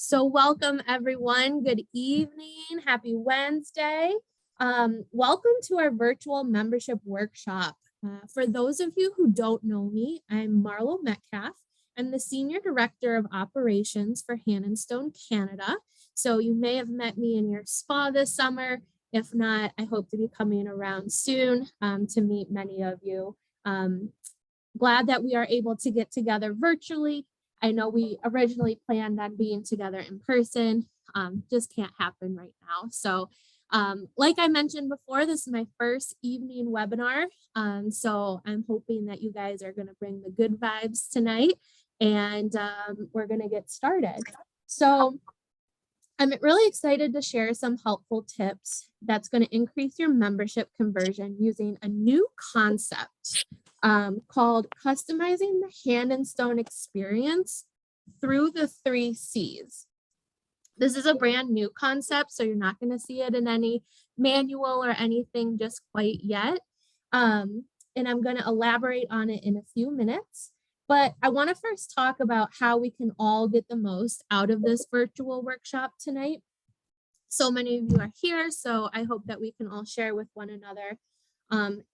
So welcome everyone. Good evening. Happy Wednesday. Welcome to our virtual membership workshop. For those of you who don't know me, I'm Marlo Metcalf. I'm the Senior Director of Operations for Hand & Stone Canada. So you may have met me in your spa this summer. If not, I hope to be coming around soon to meet many of you. Glad that we are able to get together virtually. I know we originally planned on being together in person, just can't happen right now. So like I mentioned before, this is my first evening webinar. So I'm hoping that you guys are going to bring the good vibes tonight, and we're going to get started. So I'm really excited to share some helpful tips that's going to increase your membership conversion using a new concept called customizing the Hand & Stone experience through the 3 C's. This is a brand new concept, so you're not going to see it in any manual or anything just quite yet. And I'm going to elaborate on it in a few minutes. But I want to first talk about how we can all get the most out of this virtual workshop tonight. So many of you are here, so I hope that we can all share with one another.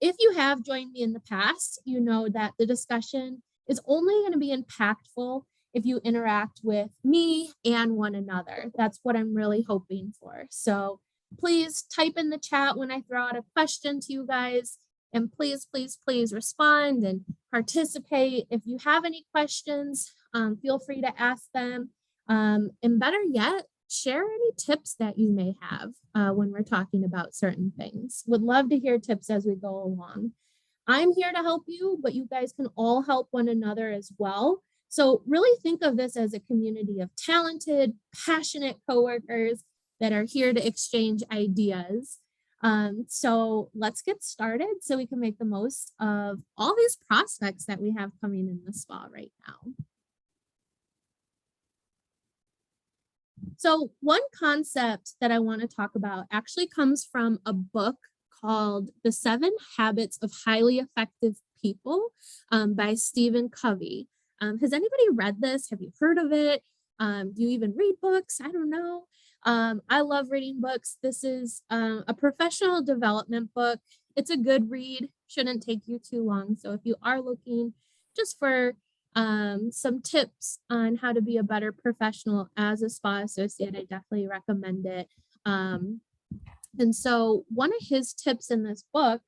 If you have joined me in the past, you know that the discussion is only going to be impactful if you interact with me and one another. That's what I'm really hoping for. So please type in the chat when I throw out a question to you guys, and please, please, please respond and participate. If you have any questions, feel free to ask them. And better yet, share any tips that you may have when we're talking about certain things. Would love to hear tips as we go along. I'm here to help you, but you guys can all help one another as well. So really think of this as a community of talented, passionate coworkers that are here to exchange ideas. So let's get started so we can make the most of all these prospects that we have coming in the spa right now. So one concept that I want to talk about actually comes from a book called The 7 Habits of Highly Effective People by Stephen Covey. Has anybody read this? Have you heard of it? Do you even read books? I don't know. I love reading books. This is a professional development book. It's a good read, shouldn't take you too long. So if you are looking just for some tips on how to be a better professional as a spa associate, I definitely recommend it. And so one of his tips in this book,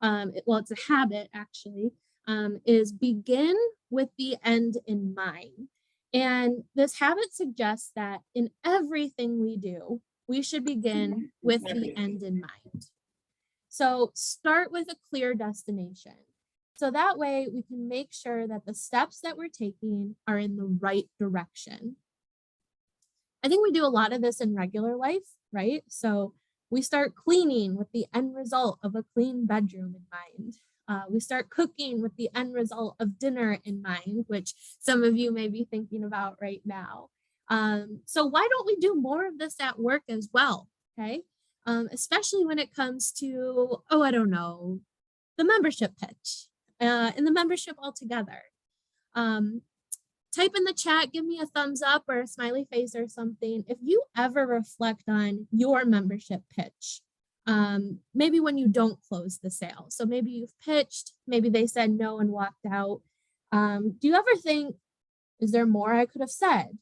well, it's a habit actually, is begin with the end in mind. And this habit suggests that in everything we do, we should begin with the end in mind. So start with a clear destination. So that way we can make sure that the steps that we're taking are in the right direction. I think we do a lot of this in regular life, right? So we start cleaning with the end result of a clean bedroom in mind. We start cooking with the end result of dinner in mind, which some of you may be thinking about right now. So why don't we do more of this at work as well, okay? Especially when it comes to, oh, I don't know, the membership pitch. In the membership altogether. Type in the chat, give me a thumbs up or a smiley face or something if you ever reflect on your membership pitch. Maybe when you don't close the sale. So maybe you've pitched, maybe they said no and walked out. Do you ever think, is there more I could have said?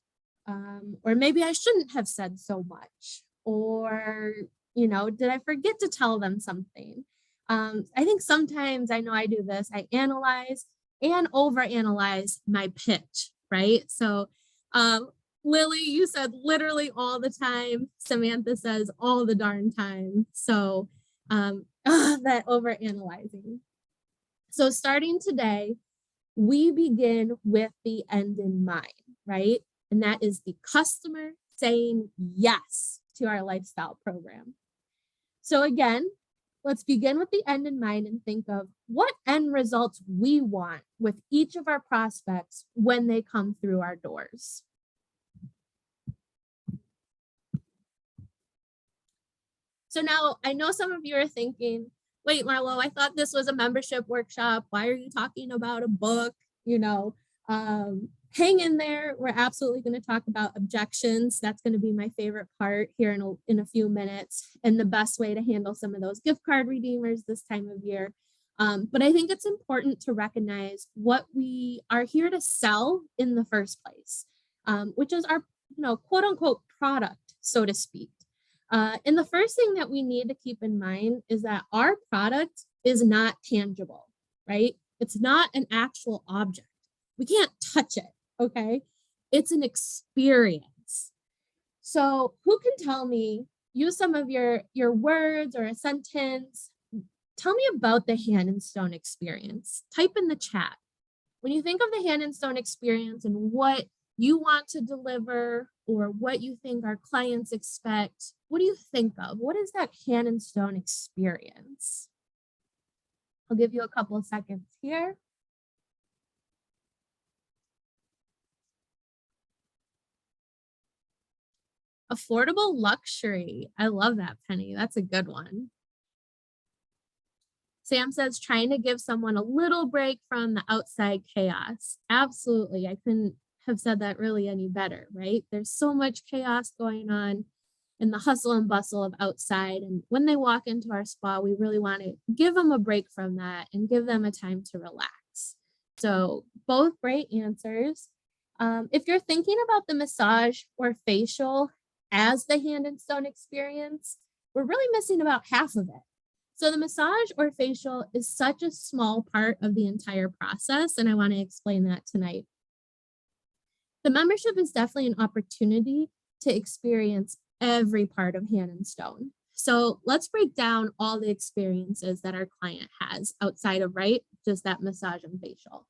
Or maybe I shouldn't have said so much. Or, you know, did I forget to tell them something? I think sometimes, I know I do this, I analyze and overanalyze my pitch, right? So Lily, you said literally all the time. Samantha says all the darn time. So that overanalyzing. So starting today, we begin with the end in mind, right? And that is the customer saying yes to our lifestyle program. So again, let's begin with the end in mind and think of what end results we want with each of our prospects when they come through our doors. So now I know some of you are thinking, wait, Marlo, I thought this was a membership workshop. Why are you talking about a book? You know, hang in there. We're absolutely going to talk about objections. That's going to be my favorite part here in a few minutes, and the best way to handle some of those gift card redeemers this time of year. But I think it's important to recognize what we are here to sell in the first place, which is our, quote unquote product, so to speak. And the first thing that we need to keep in mind is that our product is not tangible, right? It's not an actual object. We can't touch it, okay? It's an experience. So who can tell me, use some of your words or a sentence. Tell me about the Hand and Stone experience. Type in the chat. When you think of the Hand and Stone experience and what you want to deliver or what you think our clients expect, what do you think of? What is that Hand and Stone experience? I'll give you a couple of seconds here. Affordable luxury. I love that, Penny. That's a good one. Sam says, trying to give someone a little break from the outside chaos. Absolutely. I couldn't have said that really any better, right? There's so much chaos going on in the hustle and bustle of outside. And when they walk into our spa, we really want to give them a break from that and give them a time to relax. So both great answers. If you're thinking about the massage or facial as the Hand and Stone experience, we're really missing about half of it. So the massage or facial is such a small part of the entire process, and I want to explain that tonight. The membership is definitely an opportunity to experience every part of Hand and Stone. So let's break down all the experiences that our client has outside of, right, just that massage and facial.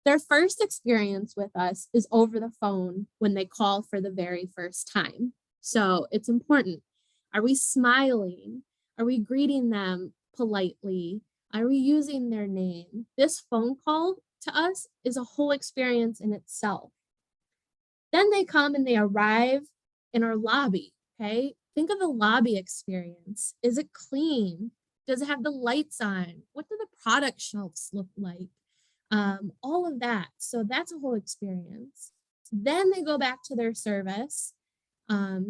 Their first experience with us is over the phone when they call for the very first time. So it's important. Are we smiling? Are we greeting them politely? Are we using their name? This phone call to us is a whole experience in itself. Then they come and they arrive in our lobby, okay? Think of the lobby experience. Is it clean? Does it have the lights on? What do the product shelves look like? All of that. So that's a whole experience. Then they go back to their service.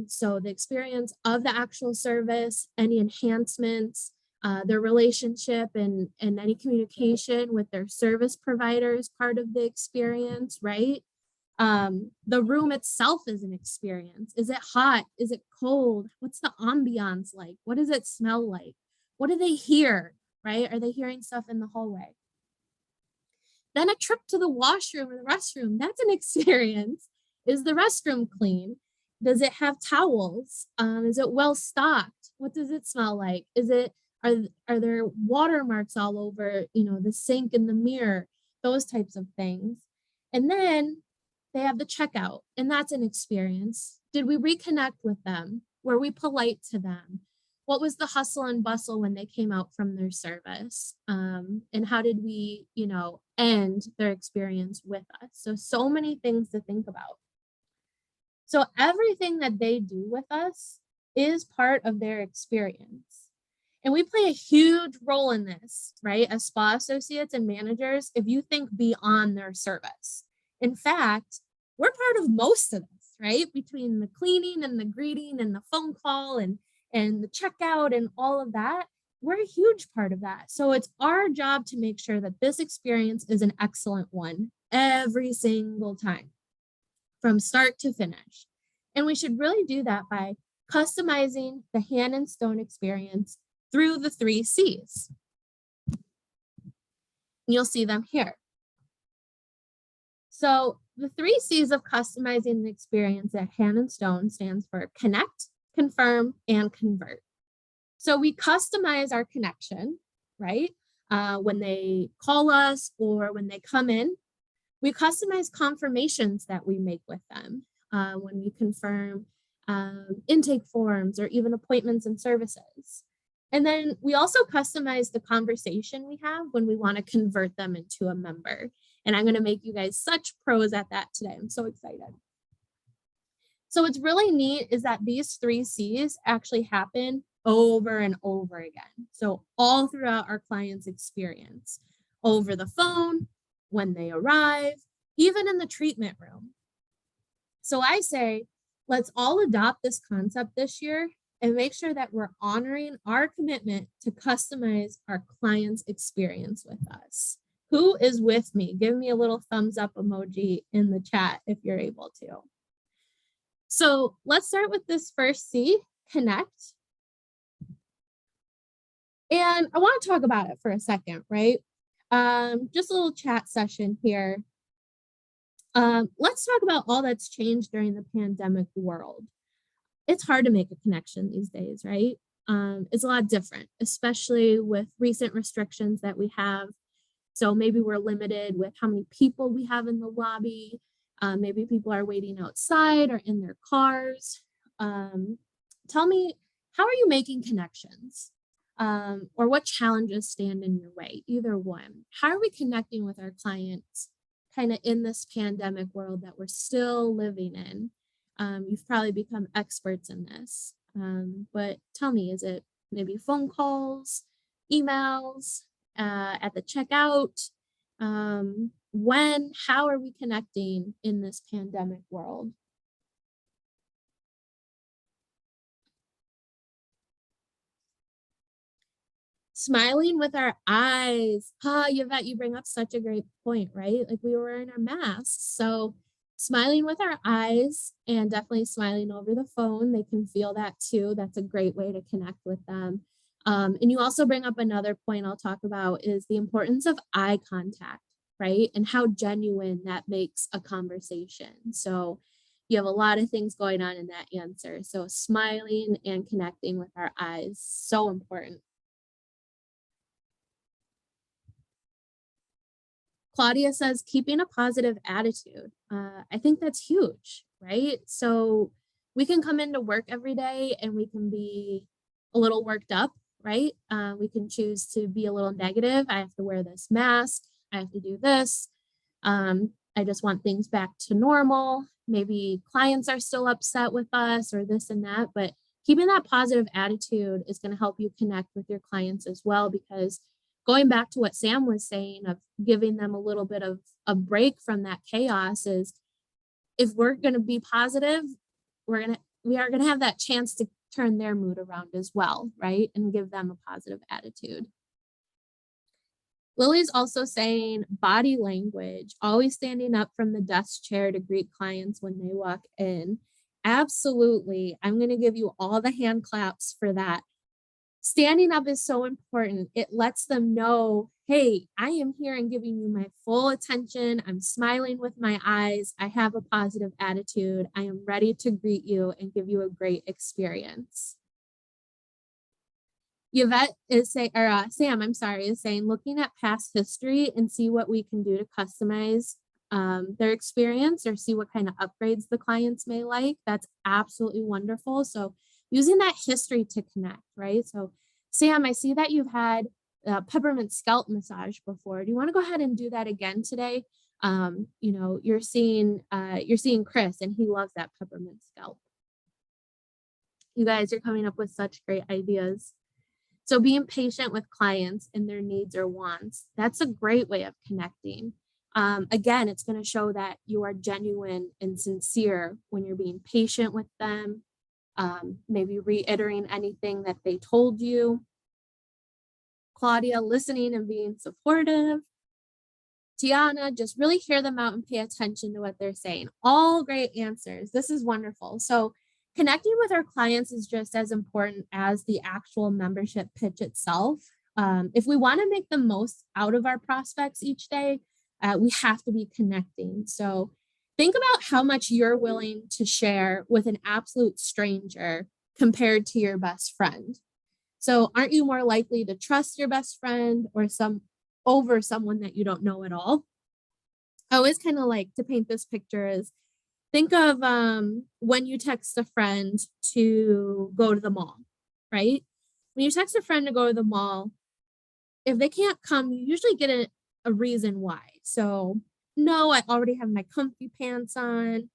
So the experience of the actual service, any enhancements, their relationship and any communication with their service provider is part of the experience, right? The room itself is an experience. Is it hot? Is it cold? What's the ambiance like? What does it smell like? What do they hear, right? Are they hearing stuff in the hallway? Then a trip to the washroom or the restroom, that's an experience. Is the restroom clean? Does it have towels? Is it well stocked? What does it smell like? Are there watermarks all over, the sink and the mirror, those types of things. And then they have the checkout, and that's an experience. Did we reconnect with them? Were we polite to them? What was the hustle and bustle when they came out from their service? And how did we, end their experience with us? So many things to think about. So everything that they do with us is part of their experience. And we play a huge role in this, right? As spa associates and managers, if you think beyond their service. In fact, we're part of most of this, right? Between the cleaning and the greeting and the phone call and the checkout and all of that, we're a huge part of that. So it's our job to make sure that this experience is an excellent one every single time, from start to finish. And we should really do that by customizing the Hand and Stone experience through the 3 C's. You'll see them here. So the 3 C's of customizing the experience at Hand and Stone stands for connect, confirm, and convert. So we customize our connection, right? When they call us or when they come in, we customize confirmations that we make with them when we confirm intake forms or even appointments and services. And then we also customize the conversation we have when we want to convert them into a member. And I'm going to make you guys such pros at that today. I'm so excited. So what's really neat is that these 3 C's actually happen over and over again. So all throughout our client's experience, over the phone, when they arrive, even in the treatment room. So I say, let's all adopt this concept this year and make sure that we're honoring our commitment to customize our client's experience with us. Who is with me? Give me a little thumbs up emoji in the chat if you're able to. So let's start with this first C, connect. And I want to talk about it for a second, right? Just a little chat session here. Let's talk about all that's changed during the pandemic world. It's hard to make a connection these days, right? It's a lot different, especially with recent restrictions that we have. So maybe we're limited with how many people we have in the lobby. Maybe people are waiting outside or in their cars. Tell me, how are you making connections? Or what challenges stand in your way? Either one. How are we connecting with our clients kind of in this pandemic world that we're still living in? You've probably become experts in this. But tell me, is it maybe phone calls, emails, at the checkout? How are we connecting in this pandemic world? Smiling with our eyes. Yvette, you bring up such a great point, right? Like we were wearing our masks. So smiling with our eyes and definitely smiling over the phone. They can feel that too. That's a great way to connect with them. And you also bring up another point I'll talk about is the importance of eye contact, right? And how genuine that makes a conversation. So you have a lot of things going on in that answer. So smiling and connecting with our eyes, so important. Claudia says, keeping a positive attitude. I think that's huge, right? So we can come into work every day and we can be a little worked up, right? We can choose to be a little negative. I have to wear this mask. I have to do this. I just want things back to normal. Maybe clients are still upset with us or this and that, but keeping that positive attitude is going to help you connect with your clients as well, because going back to what Sam was saying of giving them a little bit of a break from that chaos is if we're going to be positive, we are going to have that chance to turn their mood around as well, right? And give them a positive attitude. Lily's also saying body language, always standing up from the desk chair to greet clients when they walk in. Absolutely. I'm going to give you all the hand claps for that. Standing up is so important. It lets them know, hey, I am here and giving you my full attention. I'm smiling with my eyes. I have a positive attitude. I am ready to greet you and give you a great experience. Yvette is saying, or Sam, I'm sorry, is saying, looking at past history and see what we can do to customize their experience or see what kind of upgrades the clients may like. That's absolutely wonderful. So using that history to connect, right? So Sam, I see that you've had Peppermint scalp massage before. Do you want to go ahead and do that again today? You're seeing Chris and he loves that Peppermint scalp. You guys are coming up with such great ideas. So being patient with clients and their needs or wants, that's a great way of connecting. Again, it's going to show that you are genuine and sincere when you're being patient with them, maybe reiterating anything that they told you. Claudia, listening and being supportive. Tiana, just really hear them out and pay attention to what they're saying. All great answers. This is wonderful. So connecting with our clients is just as important as the actual membership pitch itself. If we want to make the most out of our prospects each day, we have to be connecting. So think about how much you're willing to share with an absolute stranger compared to your best friend. So aren't you more likely to trust your best friend or over someone that you don't know at all? I always kind of like to paint this picture as, think of when you text a friend to go to the mall, right? When you text a friend to go to the mall, if they can't come, you usually get a reason why. So, no, I already have my comfy pants on.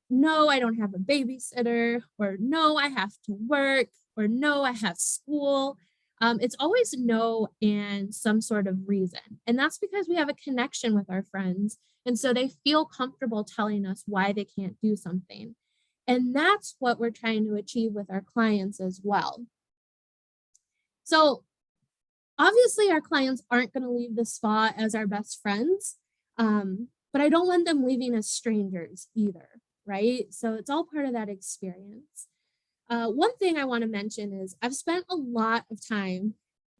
No, I don't have a babysitter. Or no, I have to work. Or no, I have school. It's always no and some sort of reason. And that's because we have a connection with our friends. And so they feel comfortable telling us why they can't do something. And that's what we're trying to achieve with our clients as well. So obviously, our clients aren't going to leave the spa as our best friends, but I don't want them leaving as strangers either, right? So it's all part of that experience. One thing I want to mention is I've spent a lot of time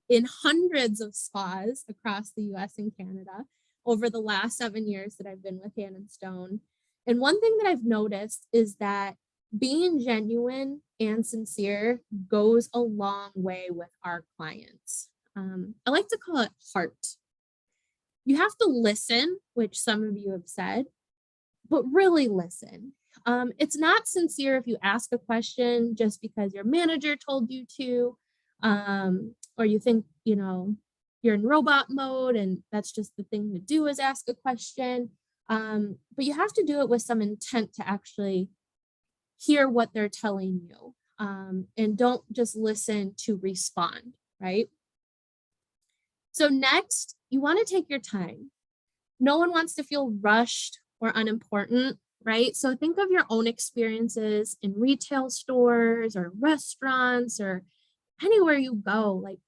in hundreds of spas across the US and Canada over the last 7 years that I've been with Hand and Stone. And one thing that I've noticed is that being genuine and sincere goes a long way with our clients. I like to call it heart. You have to listen, which some of you have said, but really listen. It's not sincere if you ask a question just because your manager told you to, or you think, you're in robot mode and that's just the thing to do is ask a question. But you have to do it with some intent to actually hear what they're telling you, and don't just listen to respond, right? So next, you want to take your time. No one wants to feel rushed or unimportant, right? So think of your own experiences in retail stores or restaurants or anywhere you go. Like,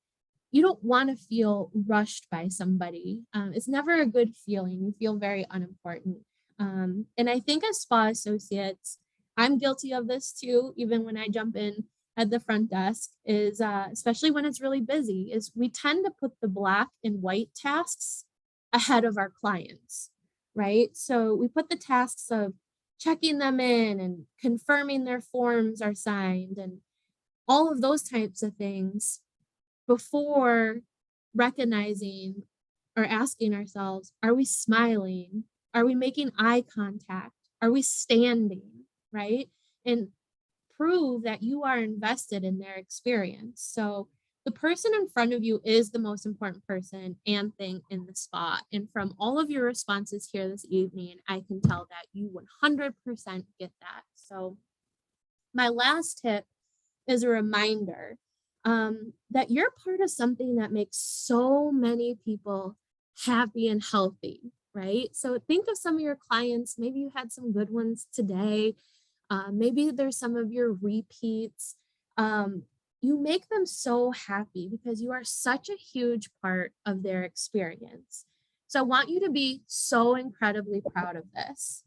you don't want to feel rushed by somebody. It's never a good feeling. You feel very unimportant. And I think as spa associates, I'm guilty of this too, even when I jump in at the front desk, is especially when it's really busy, is we tend to put the black and white tasks ahead of our clients, right? So we put the tasks of checking them in and confirming their forms are signed and all of those types of things before recognizing or asking ourselves, are we smiling? Are we making eye contact? Are we standing, right? And prove that you are invested in their experience. So the person in front of you is the most important person and thing in the spa. And from all of your responses here this evening, I can tell that you 100% get that. So my last tip is a reminder that you're part of something that makes so many people happy and healthy, right? So think of some of your clients. Maybe you had some good ones today. Maybe there's some of your repeats. You make them so happy because you are such a huge part of their experience. So I want you to be so incredibly proud of this.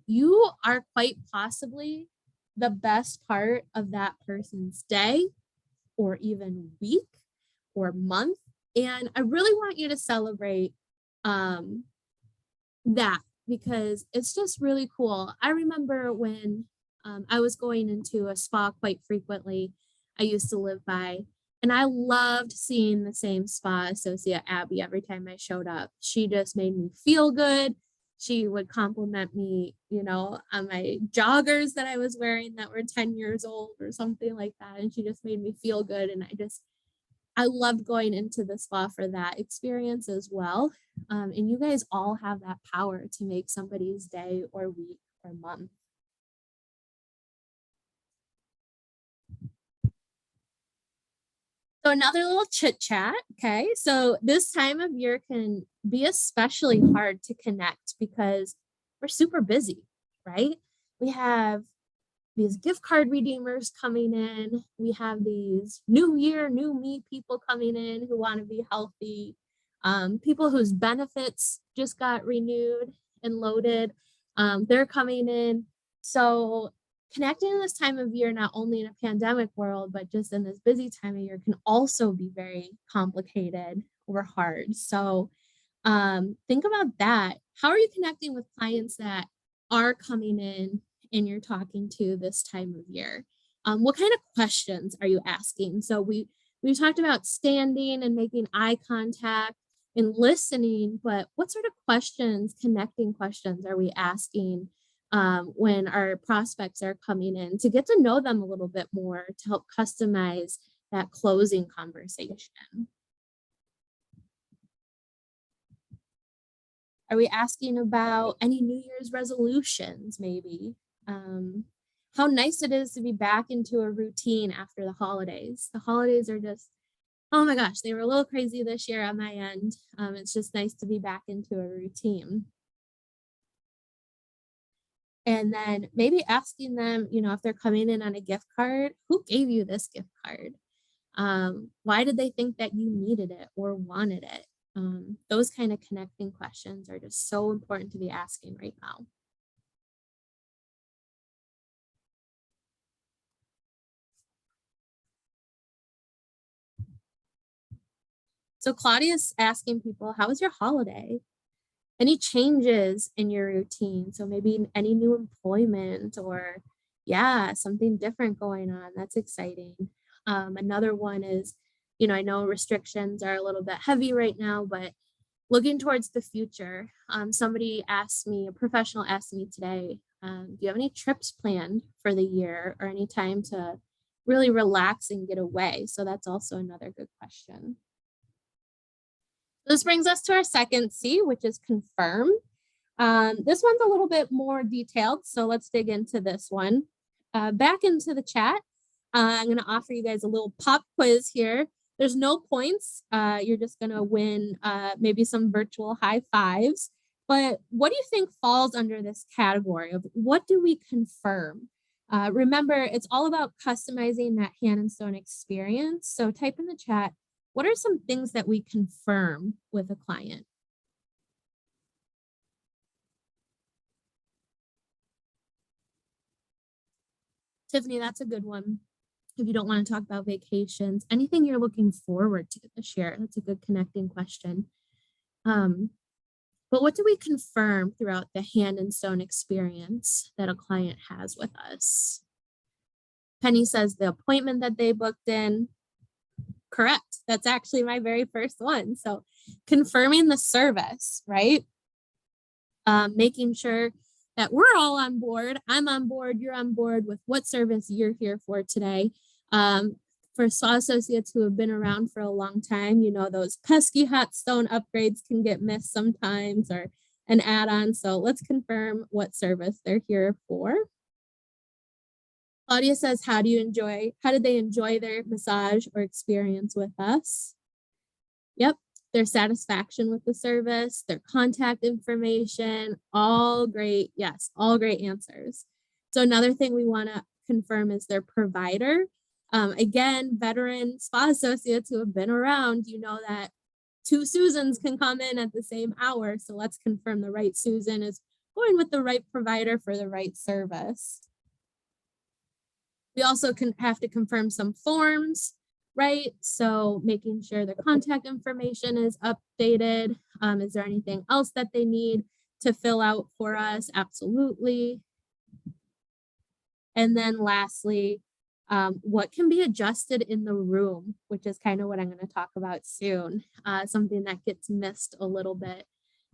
You are quite possibly the best part of that person's day or even week or month. And I really want you to celebrate that because it's just really cool. I remember when I was going into a spa quite frequently, I used to live by, and I loved seeing the same spa associate, Abby, every time I showed up. She just made me feel good. She would compliment me, on my joggers that I was wearing that were 10 years old or something like that. And she just made me feel good. And I loved going into the spa for that experience as well. And you guys all have that power to make somebody's day or week or month. So another little chit chat. Okay. So this time of year can be especially hard to connect because we're super busy, right? We have these gift card redeemers coming in. We have these new year, new me people coming in who want to be healthy. People whose benefits just got renewed and loaded. They're coming in. So connecting in this time of year, not only in a pandemic world, but just in this busy time of year can also be very complicated or hard. So think about that. How are you connecting with clients that are coming in and you're talking to this time of year? What kind of questions are you asking? So we talked about standing and making eye contact and listening, but what sort of questions, connecting questions are we asking when our prospects are coming in to get to know them a little bit more to help customize that closing conversation? Are we asking about any New Year's resolutions, maybe? How nice it is to be back into a routine after the holidays. The holidays are just Oh my gosh, they were a little crazy this year on my end. It's just nice to be back into a routine. And then maybe asking them, if they're coming in on a gift card, who gave you this gift card? Why did they think that you needed it or wanted it? Those kind of connecting questions are just so important to be asking right now. So Claudia's asking people, how was your holiday? Any changes in your routine? So maybe any new employment or yeah, something different going on. That's exciting. Another one is, I know restrictions are a little bit heavy right now, but looking towards the future, a professional asked me today, do you have any trips planned for the year or any time to really relax and get away? So that's also another good question. This brings us to our second C, which is confirm. This one's a little bit more detailed, so let's dig into this one. Back into the chat, I'm going to offer you guys a little pop quiz here. There's no points. You're just going to win maybe some virtual high fives. But what do you think falls under this category of what do we confirm? Remember, it's all about customizing that hand and stone experience. So type in the chat, what are some things that we confirm with a client? Tiffany, that's a good one. If you don't want to talk about vacations, anything you're looking forward to this year, that's a good connecting question. But what do we confirm throughout the hand and stone experience that a client has with us? Penny says the appointment that they booked in. Correct. That's actually my very first one. So confirming the service, right? Making sure that we're all on board. I'm on board, you're on board with what service you're here for today. For spa associates who have been around for a long time, those pesky hot stone upgrades can get missed sometimes or an add-on. So let's confirm what service they're here for. Claudia says, how did they enjoy their massage or experience with us? Yep, their satisfaction with the service, their contact information, all great. Yes, all great answers. So another thing we want to confirm is their provider. Again, veteran spa associates who have been around, that two Susans can come in at the same hour. So let's confirm the right Susan is going with the right provider for the right service. We also have to confirm some forms, right? So making sure the contact information is updated. Is there anything else that they need to fill out for us? Absolutely. And then lastly, what can be adjusted in the room, which is kind of what I'm going to talk about soon. Something that gets missed a little bit.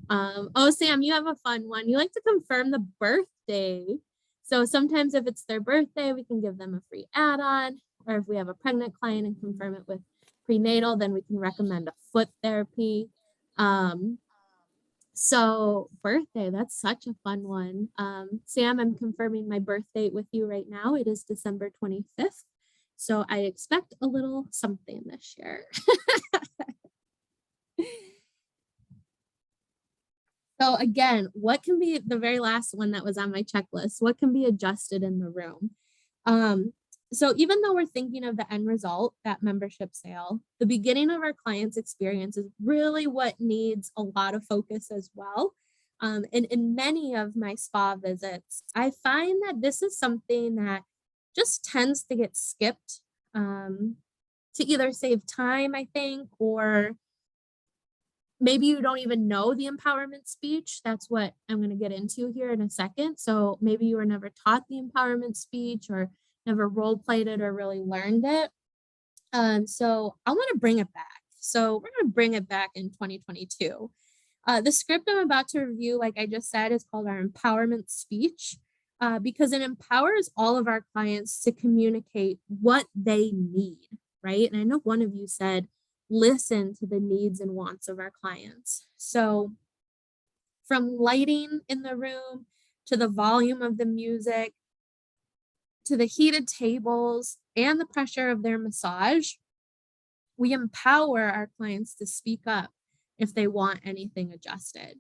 Oh, Sam, you have a fun one. You like to confirm the birthday. So sometimes if it's their birthday, we can give them a free add-on, or if we have a pregnant client and confirm it with prenatal, then we can recommend a foot therapy. So birthday, that's such a fun one. Sam, I'm confirming my birth date with you right now. It is December 25th. So I expect a little something this year. So again, what can be the very last one that was on my checklist? What can be adjusted in the room? So even though we're thinking of the end result, that membership sale, the beginning of our client's experience is really what needs a lot of focus as well. And in many of my spa visits, I find that this is something that just tends to get skipped to either save time, I think, or maybe you don't even know the empowerment speech. That's what I'm going to get into here in a second. So maybe you were never taught the empowerment speech or never role played it or really learned it. So I want to bring it back. So we're going to bring it back in 2022. The script I'm about to review, like I just said, is called our empowerment speech because it empowers all of our clients to communicate what they need, right? And I know one of you said, listen to the needs and wants of our clients. So from lighting in the room to the volume of the music, to the heated tables and the pressure of their massage, We empower our clients to speak up if they want anything adjusted.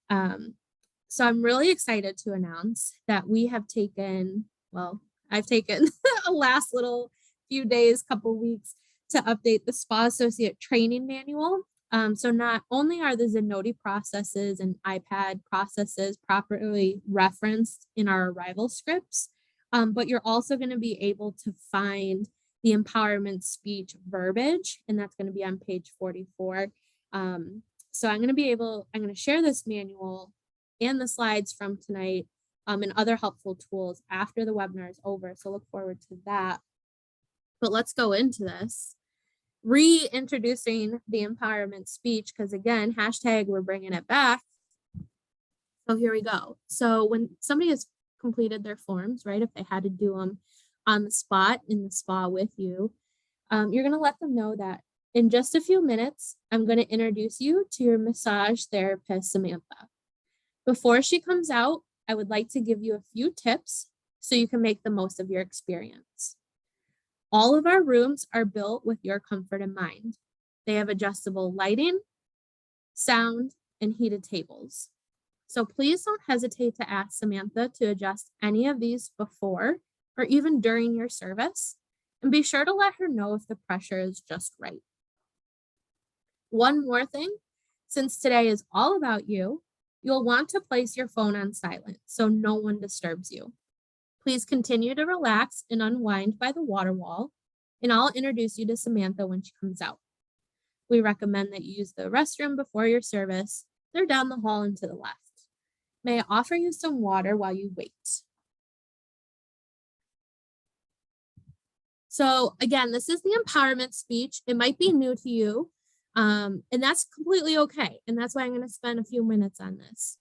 So I'm really excited to announce that we have taken, well, I've taken a last little few days, couple weeks to update the Spa Associate Training Manual. So not only are the Zenoti processes and iPad processes properly referenced in our arrival scripts, but you're also going to be able to find the empowerment speech verbiage, and that's going to be on page 44. So I'm going to share this manual and the slides from tonight and other helpful tools after the webinar is over. So look forward to that. But let's go into this. Reintroducing the empowerment speech, because again, hashtag we're bringing it back. So here we go. So when somebody has completed their forms, right, if they had to do them on the spot in the spa with you, you're going to let them know that in just a few minutes, I'm going to introduce you to your massage therapist, Samantha. Before she comes out, I would like to give you a few tips so you can make the most of your experience. All of our rooms are built with your comfort in mind. They have adjustable lighting, sound, and heated tables. So please don't hesitate to ask Samantha to adjust any of these before or even during your service, and be sure to let her know if the pressure is just right. One more thing, since today is all about you, you'll want to place your phone on silent so no one disturbs you. Please continue to relax and unwind by the water wall, and I'll introduce you to Samantha when she comes out. We recommend that you use the restroom before your service. They're down the hall and to the left. May I offer you some water while you wait? So again, this is the empowerment speech. It might be new to you, and that's completely okay. And that's why I'm going to spend a few minutes on this.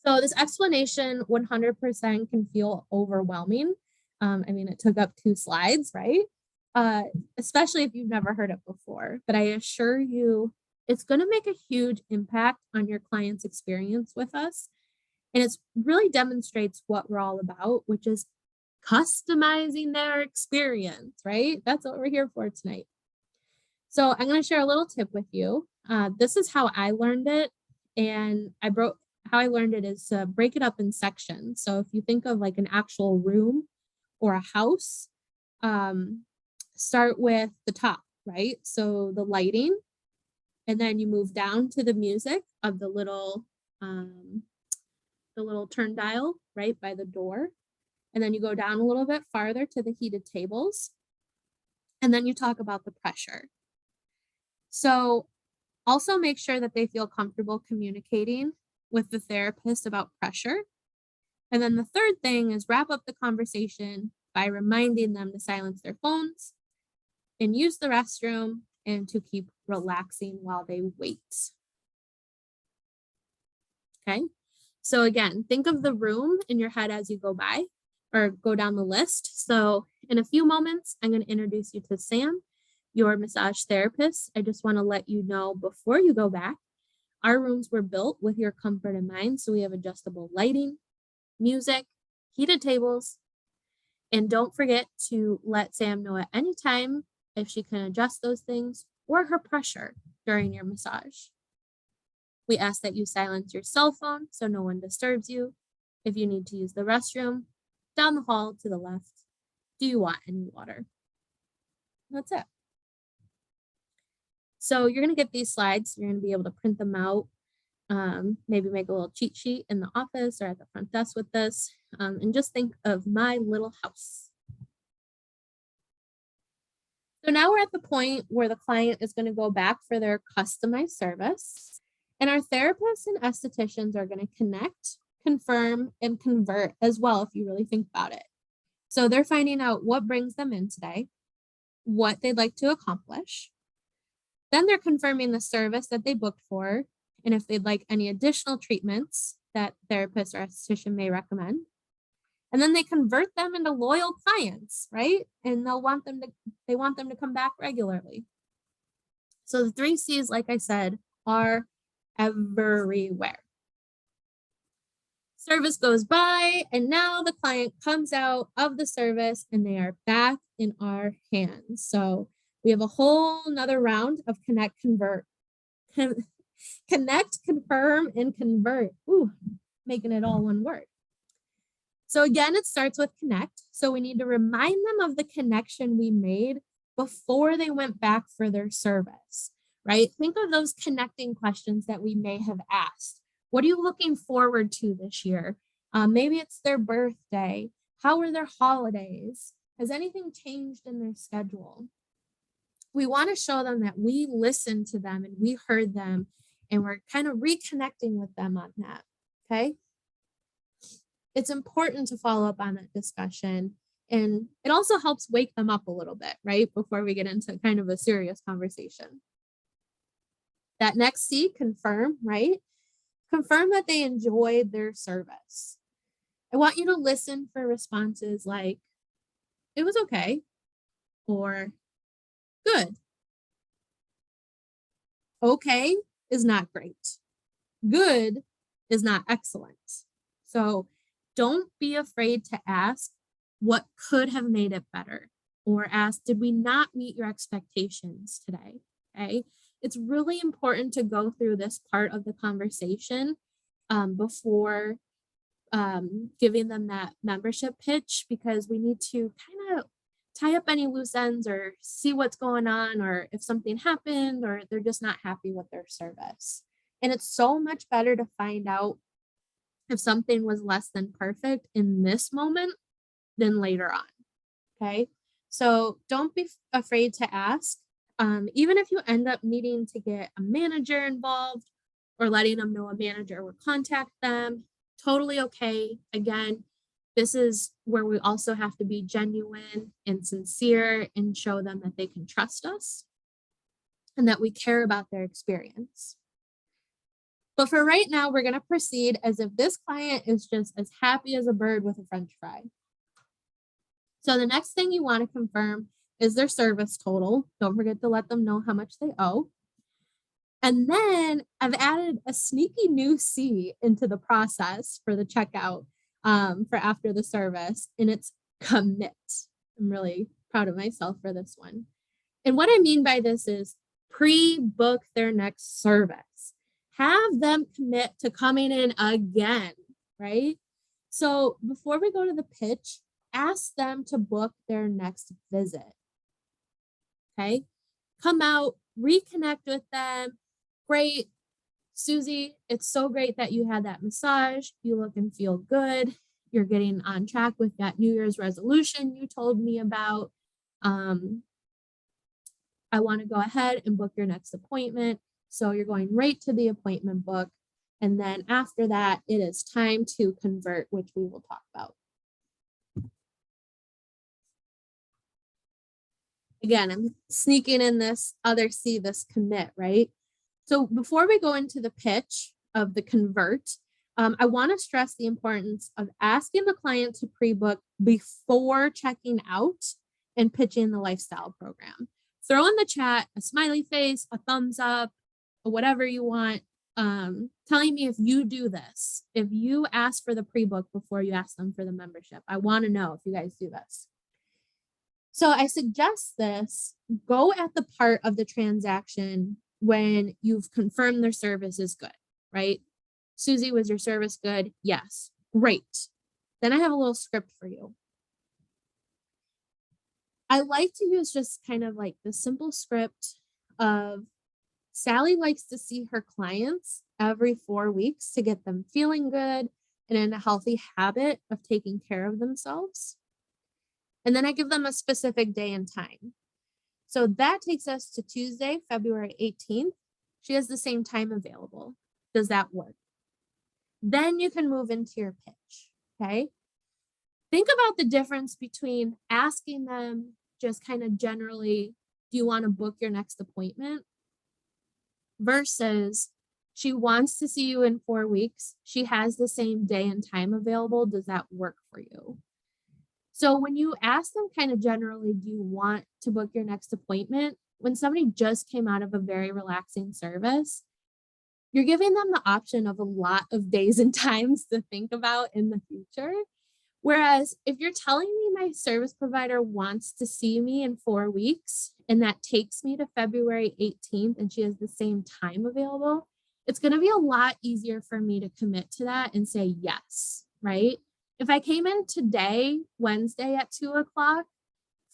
So this explanation 100% can feel overwhelming. I mean, it took up 2 slides, right? Especially if you've never heard it before. But I assure you, it's going to make a huge impact on your client's experience with us. And it really demonstrates what we're all about, which is customizing their experience, right? That's what we're here for tonight. So I'm going to share a little tip with you. This is how I learned it. And how I learned it is to break it up in sections. So if you think of like an actual room or a house, start with the top, right? So the lighting, and then you move down to the music of the little turn dial right by the door. And then you go down a little bit farther to the heated tables. And then you talk about the pressure. So also make sure that they feel comfortable communicating with the therapist about pressure. And then the third thing is wrap up the conversation by reminding them to silence their phones and use the restroom and to keep relaxing while they wait. Okay. So again, think of the room in your head as you go by or go down the list. So in a few moments, I'm going to introduce you to Sam, your massage therapist. I just want to let you know before you go back, our rooms were built with your comfort in mind. So we have adjustable lighting, music, heated tables, and don't forget to let Sam know at any time if she can adjust those things or her pressure during your massage. We ask that you silence your cell phone so no one disturbs you. If you need to use the restroom, down the hall to the left. Do you want any water? That's it. So you're going to get these slides. You're going to be able to print them out, maybe make a little cheat sheet in the office or at the front desk with this, and just think of my little house. So now we're at the point where the client is going to go back for their customized service, and our therapists and estheticians are going to connect, confirm, and convert as well, if you really think about it. So they're finding out what brings them in today, what they'd like to accomplish. Then they're confirming the service that they booked for, and if they'd like any additional treatments that therapist or esthetician may recommend. And then they convert them into loyal clients, right? And they want them to come back regularly. So the 3 C's, like I said, are everywhere. Service goes by, and now the client comes out of the service and they are back in our hands. So We have a whole nother round of connect, convert, connect, confirm, and convert. Ooh, making it all one word. So again, it starts with connect. So we need to remind them of the connection we made before they went back for their service, right? Think of those connecting questions that we may have asked. What are you looking forward to this year? Maybe it's their birthday. How were their holidays? Has anything changed in their schedule? We want to show them that we listened to them and we heard them and we're kind of reconnecting with them on that, okay? It's important to follow up on that discussion, and it also helps wake them up a little bit, right? Before we get into kind of a serious conversation. That next C, confirm, right? Confirm that they enjoyed their service. I want you to listen for responses like, it was okay, or good. Okay is not great. Good is not excellent. So don't be afraid to ask what could have made it better, or ask, did we not meet your expectations today? Okay. It's really important to go through this part of the conversation before giving them that membership pitch, because we need to kind of tie up any loose ends or see what's going on, or if something happened or they're just not happy with their service. And it's so much better to find out if something was less than perfect in this moment than later on. Okay. So don't be afraid to ask. Even if you end up needing to get a manager involved or letting them know a manager will contact them, totally okay. Again, this is where we also have to be genuine and sincere and show them that they can trust us and that we care about their experience. But for right now, we're going to proceed as if this client is just as happy as a bird with a French fry. So the next thing you want to confirm is their service total. Don't forget to let them know how much they owe. And then I've added a sneaky new C into the process for the checkout for after the service, and it's commit. I'm really proud of myself for this one. And what I mean by this is pre-book their next service. Have them commit to coming in again, right? So before we go to the pitch, ask them to book their next visit. Okay, come out, reconnect with them. Great, Susie, it's so great that you had that massage. You look and feel good. You're getting on track with that New Year's resolution you told me about. I want to go ahead and book your next appointment. So you're going right to the appointment book. And then after that, it is time to convert, which we will talk about. Again, I'm sneaking in this other C, this commit, right? So before we go into the pitch of the convert, I want to stress the importance of asking the client to pre-book before checking out and pitching the lifestyle program. Throw in the chat a smiley face, a thumbs up, or whatever you want, telling me if you do this, if you ask for the pre-book before you ask them for the membership. I want to know if you guys do this. So I suggest this, go at the part of the transaction when you've confirmed their service is good, right? Susie, was your service good? Yes. Great. Then I have a little script for you. I like to use just kind of like the simple script of Sally likes to see her clients every 4 weeks to get them feeling good and in a healthy habit of taking care of themselves. And then I give them a specific day and time. So that takes us to Tuesday, February 18th. She has the same time available. Does that work? Then you can move into your pitch, okay? Think about the difference between asking them just kind of generally, do you want to book your next appointment? Versus she wants to see you in 4 weeks. She has the same day and time available. Does that work for you? So when you ask them kind of generally, do you want to book your next appointment? When somebody just came out of a very relaxing service, you're giving them the option of a lot of days and times to think about in the future. Whereas if you're telling me my service provider wants to see me in 4 weeks and that takes me to February 18th and she has the same time available, it's going to be a lot easier for me to commit to that and say yes, right? If I came in today, Wednesday at 2:00,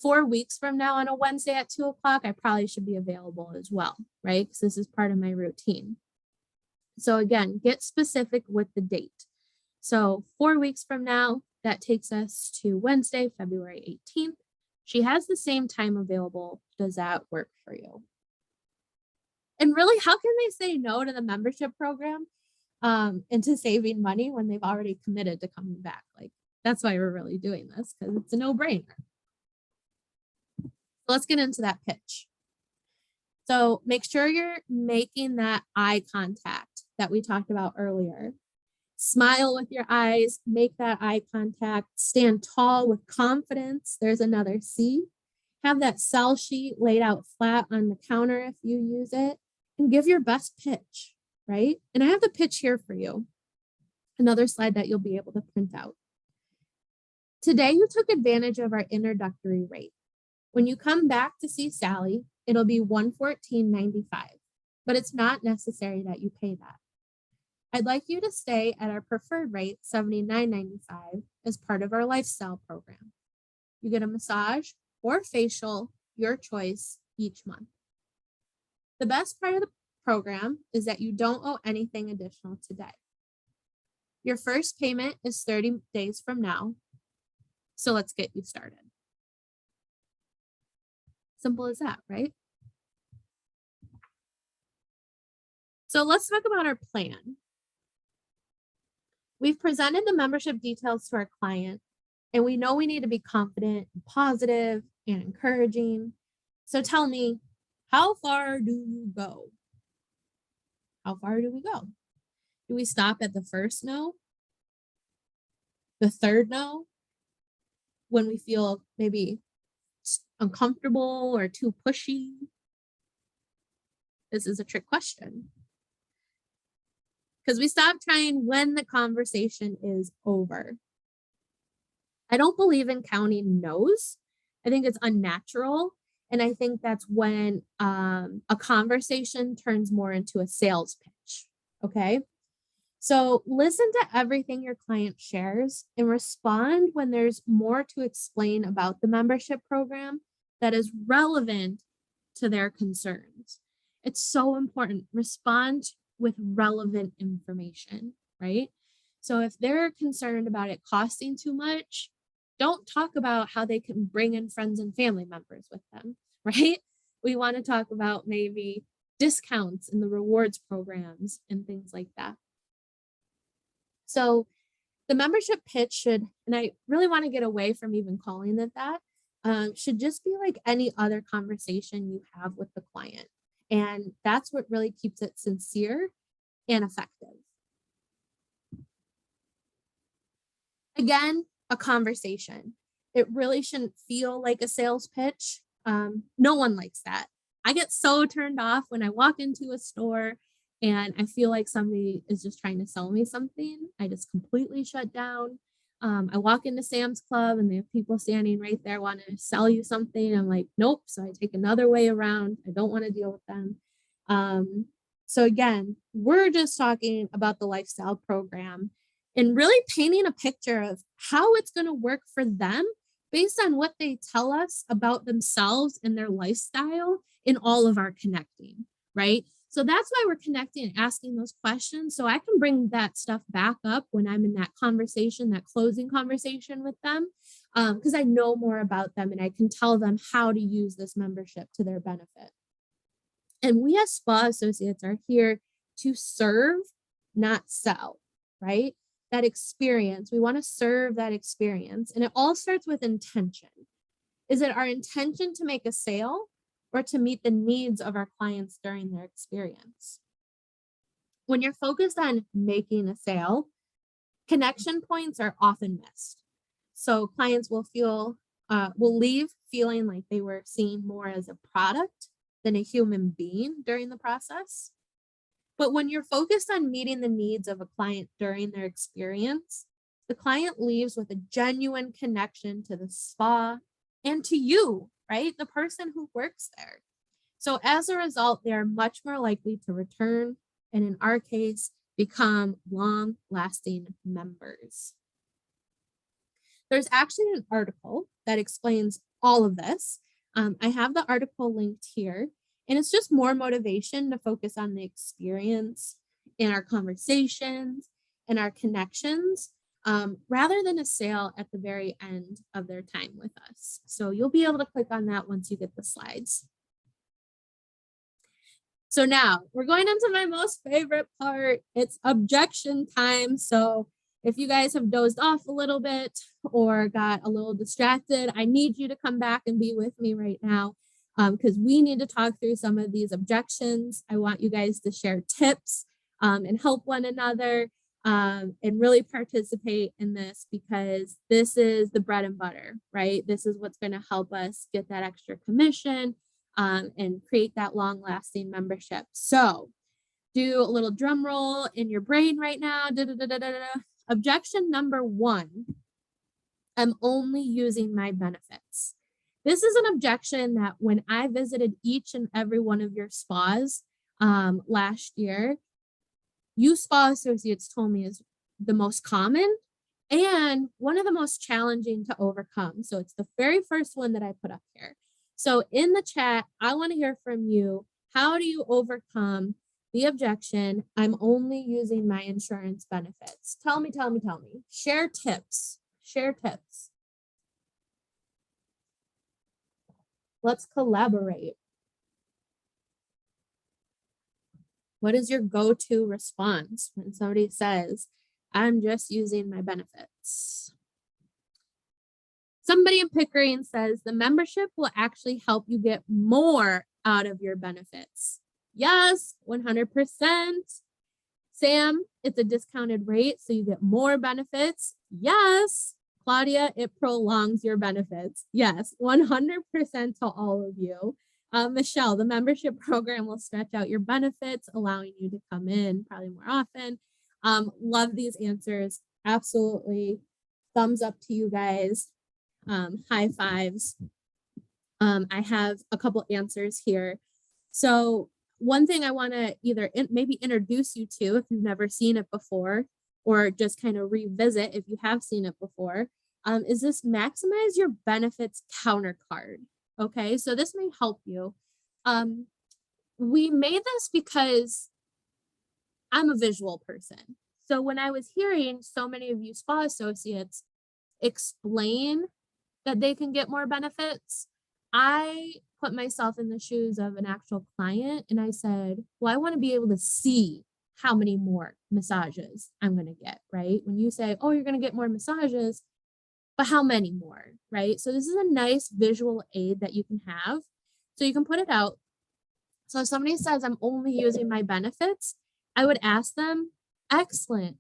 4 weeks from now on a Wednesday at 2:00, I probably should be available as well, right? Because this is part of my routine. So again, get specific with the date. So 4 weeks from now, that takes us to Wednesday, February 18th. She has the same time available. Does that work for you? And really, how can they say no to the membership program and to saving money when they've already committed to coming back? Like, that's why we're really doing this, because it's a no-brainer. Let's get into that pitch. So make sure you're making that eye contact that we talked about earlier. Smile with your eyes, make that eye contact, stand tall with confidence. There's another C. Have that sell sheet laid out flat on the counter if you use it, and give your best pitch, right? And I have the pitch here for you. Another slide that you'll be able to print out. Today, you took advantage of our introductory rate. When you come back to see Sally, it'll be $114.95, but it's not necessary that you pay that. I'd like you to stay at our preferred rate, $79.95, as part of our lifestyle program. You get a massage or facial, your choice, each month. The best part of the program is that you don't owe anything additional today. Your first payment is 30 days from now, so let's get you started. Simple as that, right? So let's talk about our plan. We've presented the membership details to our client, and we know we need to be confident and positive and encouraging. So tell me, how far do you go? How far do we go? Do we stop at the first no? The third no? When we feel maybe uncomfortable or too pushy? This is a trick question. Because we stop trying when the conversation is over. I don't believe in counting no's. I think it's unnatural. And I think that's when a conversation turns more into a sales pitch. Okay. So listen to everything your client shares and respond when there's more to explain about the membership program that is relevant to their concerns. It's so important. Respond with relevant information, right? So if they're concerned about it costing too much, don't talk about how they can bring in friends and family members with them, right? We want to talk about maybe discounts in the rewards programs and things like that. So the membership pitch should, and I really want to get away from even calling it that, should just be like any other conversation you have with the client. And that's what really keeps it sincere and effective. Again, a conversation. It really shouldn't feel like a sales pitch. No one likes that. I get so turned off when I walk into a store and I feel like somebody is just trying to sell me something. I just completely shut down. I walk into Sam's Club and they have people standing right there wanting to sell you something. I'm like, nope. So I take another way around. I don't want to deal with them. So again, we're just talking about the lifestyle program and really painting a picture of how it's going to work for them based on what they tell us about themselves and their lifestyle in all of our connecting, right? So that's why we're connecting and asking those questions. So I can bring that stuff back up when I'm in that conversation, that closing conversation with them, because I know more about them and I can tell them how to use this membership to their benefit. And we as spa associates are here to serve, not sell, right? That experience, we want to serve that experience. And it all starts with intention. Is it our intention to make a sale or to meet the needs of our clients during their experience? When you're focused on making a sale, connection points are often missed. So clients will leave feeling like they were seen more as a product than a human being during the process. But when you're focused on meeting the needs of a client during their experience, the client leaves with a genuine connection to the spa and to you, right? The person who works there. So as a result, they are much more likely to return, and in our case, become long-lasting members. There's actually an article that explains all of this. I have the article linked here, and it's just more motivation to focus on the experience in our conversations and our connections, rather than a sale at the very end of their time with us. So you'll be able to click on that once you get the slides. So now we're going into my most favorite part. It's objection time. So if you guys have dozed off a little bit or got a little distracted, I need you to come back and be with me right now, because we need to talk through some of these objections. I want you guys to share tips and help one another, and really participate in this, because this is the bread and butter, right? This is what's going to help us get that extra commission and create that long-lasting membership. So do a little drum roll in your brain right now. Objection number 1, I'm only using my benefits. This is an objection that when I visited each and every one of your spas last year, you spa associates told me is the most common and one of the most challenging to overcome. So it's the very first one that I put up here. So in the chat, I want to hear from you. How do you overcome the objection, I'm only using my insurance benefits? Tell me. Share tips. Let's collaborate. What is your go-to response when somebody says, I'm just using my benefits? Somebody in Pickering says the membership will actually help you get more out of your benefits. Yes, 100%. Sam, it's a discounted rate, so you get more benefits. Yes. Claudia, it prolongs your benefits. Yes, 100% to all of you. Michelle, the membership program will stretch out your benefits, allowing you to come in probably more often. Love these answers. Absolutely. Thumbs up to you guys. High fives. I have a couple answers here. So one thing I want to either maybe introduce you to if you've never seen it before, or just kind of revisit if you have seen it before, is this maximize your benefits counter card. Okay, so this may help you. We made this because I'm a visual person. So when I was hearing so many of you spa associates explain that they can get more benefits, I put myself in the shoes of an actual client and I said, well, I want to be able to see how many more massages I'm going to get, right? When you say, oh, you're going to get more massages, but how many more, right? So this is a nice visual aid that you can have. So you can put it out. So if somebody says, I'm only using my benefits, I would ask them, excellent.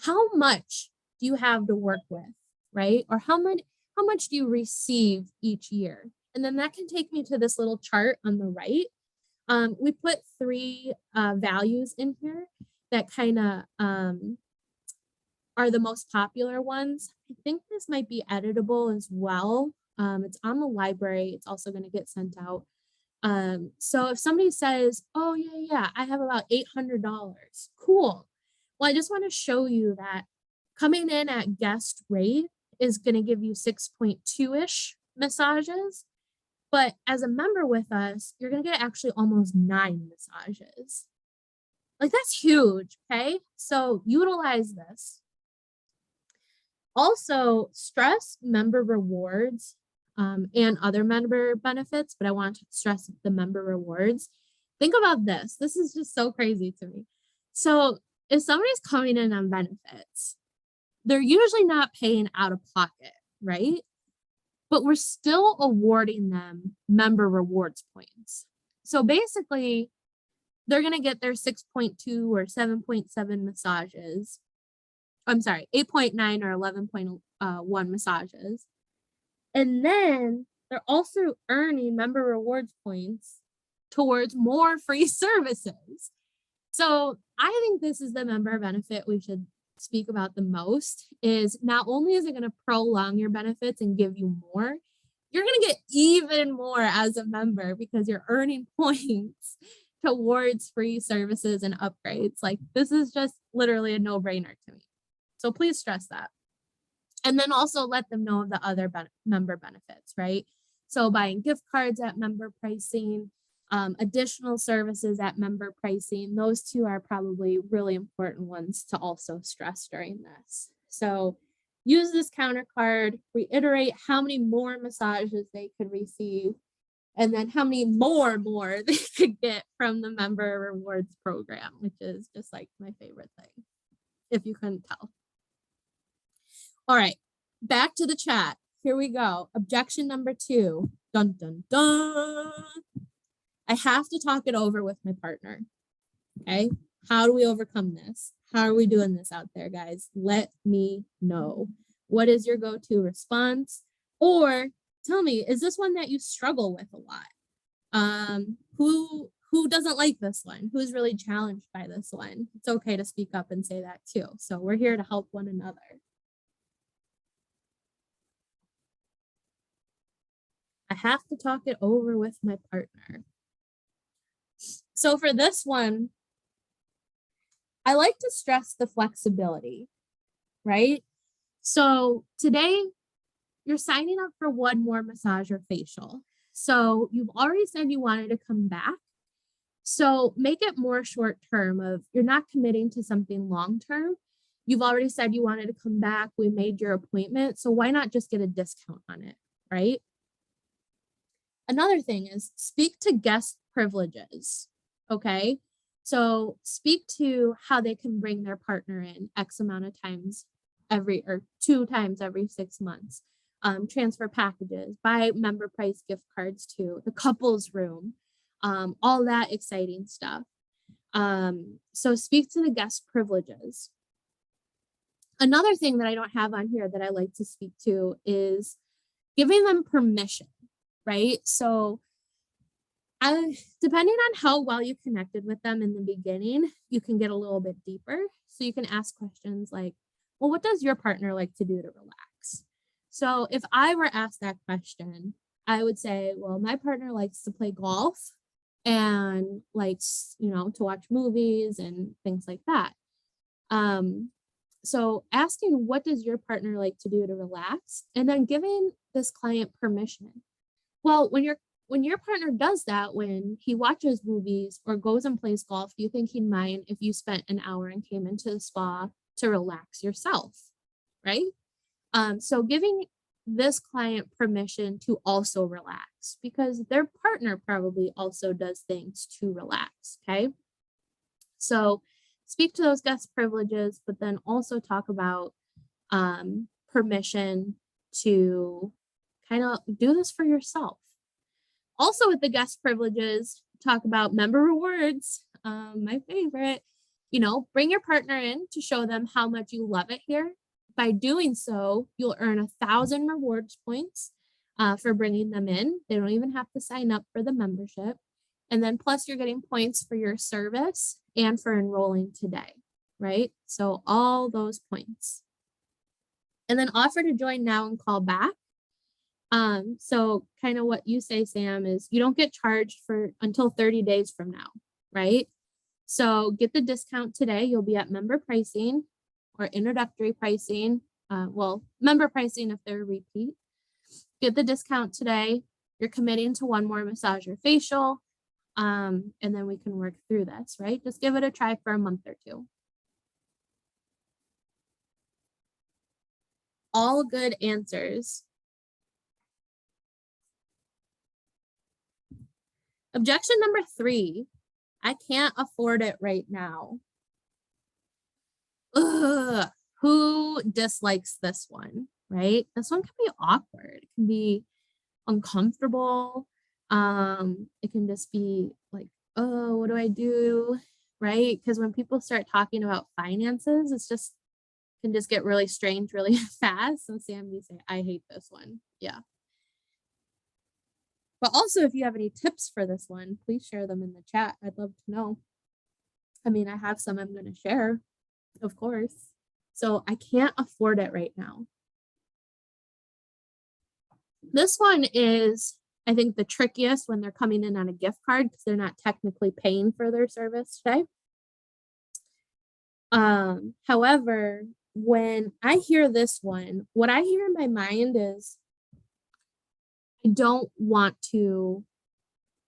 How much do you have to work with, right? Or how much do you receive each year? And then that can take me to this little chart on the right. We put 3 values in here that kind of are the most popular ones. I think this might be editable as well. It's on the library. It's also going to get sent out. So if somebody says, oh yeah, I have about $800, cool. Well, I just want to show you that coming in at guest rate is going to give you 6.2-ish massages. But as a member with us, you're going to get actually almost 9 massages. Like, that's huge, okay? So utilize this. Also, stress member rewards and other member benefits, but I want to stress the member rewards. Think about this. This is just so crazy to me. So if somebody's coming in on benefits, they're usually not paying out of pocket, right? But we're still awarding them member rewards points. So basically, they're going to get their 6.2 or 7.7 massages. I'm sorry, 8.9 or 11.1 massages. And then they're also earning member rewards points towards more free services. So I think this is the member benefit we should speak about the most is not only is it going to prolong your benefits and give you more, you're going to get even more as a member because you're earning points towards free services and upgrades. Like, this is just literally a no-brainer to me. So please stress that. And then also let them know of the other member benefits, right? So buying gift cards at member pricing, additional services at member pricing, those two are probably really important ones to also stress during this. So use this counter card, reiterate how many more massages they could receive, and then how many more they could get from the member rewards program, which is just like my favorite thing, if you couldn't tell. All right, back to the chat. Here we go. Objection number 2. Dun, dun, dun. I have to talk it over with my partner. Okay. How do we overcome this? How are we doing this out there, guys? Let me know. What is your go-to response? Or tell me, is this one that you struggle with a lot? Who doesn't like this one? Who's really challenged by this one? It's okay to speak up and say that too. So we're here to help one another. I have to talk it over with my partner. So for this one, I like to stress the flexibility, right? So today you're signing up for one more massage or facial. So you've already said you wanted to come back. So make it more short term of you're not committing to something long term. You've already said you wanted to come back. We made your appointment. So why not just get a discount on it, right? Another thing is speak to guest privileges, okay? So speak to how they can bring their partner in X amount of times or 2 times every 6 months. Transfer packages, buy member price gift cards to the couples room, all that exciting stuff. So speak to the guest privileges. Another thing that I don't have on here that I like to speak to is giving them permission, right? So depending on how well you connected with them in the beginning, you can get a little bit deeper. So you can ask questions like, well, what does your partner like to do to relax? So if I were asked that question, I would say, well, my partner likes to play golf and likes, to watch movies and things like that. So asking, what does your partner like to do to relax? And then giving this client permission. Well, when your partner does that, when he watches movies or goes and plays golf, do you think he'd mind if you spent an hour and came into the spa to relax yourself, right? So giving this client permission to also relax because their partner probably also does things to relax, okay? So speak to those guest privileges, but then also talk about permission to kind of do this for yourself. Also with the guest privileges, talk about member rewards, my favorite, bring your partner in to show them how much you love it here. By doing so, you'll earn 1,000 rewards points for bringing them in. They don't even have to sign up for the membership. And then plus you're getting points for your service and for enrolling today, right? So all those points. And then offer to join now and call back. So kind of what you say, Sam, is you don't get charged for until 30 days from now, right? So get the discount today. You'll be at member pricing or introductory pricing. Member pricing if they're a repeat. Get the discount today. You're committing to one more massage or facial. And then we can work through this, right? Just give it a try for a month or 2. All good answers. Objection number 3, I can't afford it right now. Ugh, who dislikes this one, right? This one can be awkward. It can be uncomfortable. It can just be like, oh, what do I do? Right? Because when people start talking about finances, can just get really strange really fast. So Sam, you say, I hate this one. Yeah. But also, if you have any tips for this one, please share them in the chat. I'd love to know. I mean, I have some I'm going to share, of course. so I can't afford it right now. This one is, I think, the trickiest when they're coming in on a gift card because they're not technically paying for their service today. However, when I hear this one, what I hear in my mind is, I don't want to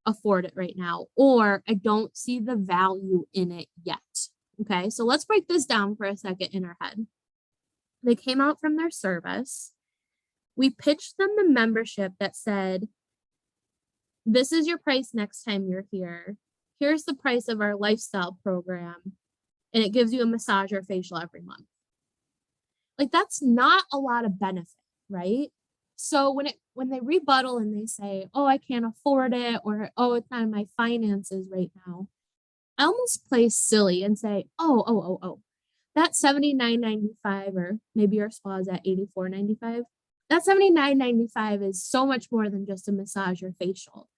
afford it right now, or I don't see the value in it yet. Okay, so let's break this down for a second in our head. They came out from their service. We pitched them the membership that said, this is your price next time you're here. Here's the price of our lifestyle program. And it gives you a massage or facial every month. Like, that's not a lot of benefit, right? So when they rebuttal and they say, oh, I can't afford it, or oh, it's not in my finances right now, I almost play silly and say, oh, that $79.95, or maybe your spa is at $84.95. That $79.95 is so much more than just a massage or facial.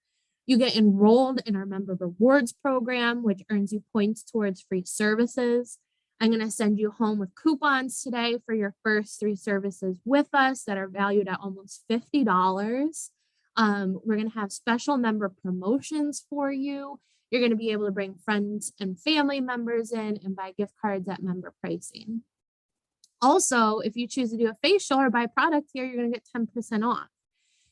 You get enrolled in our member rewards program, which earns you points towards free services. I'm going to send you home with coupons today for your first 3 services with us that are valued at almost $50. We're going to have special member promotions for you. You're going to be able to bring friends and family members in and buy gift cards at member pricing. Also, if you choose to do a facial or buy product here, you're going to get 10% off.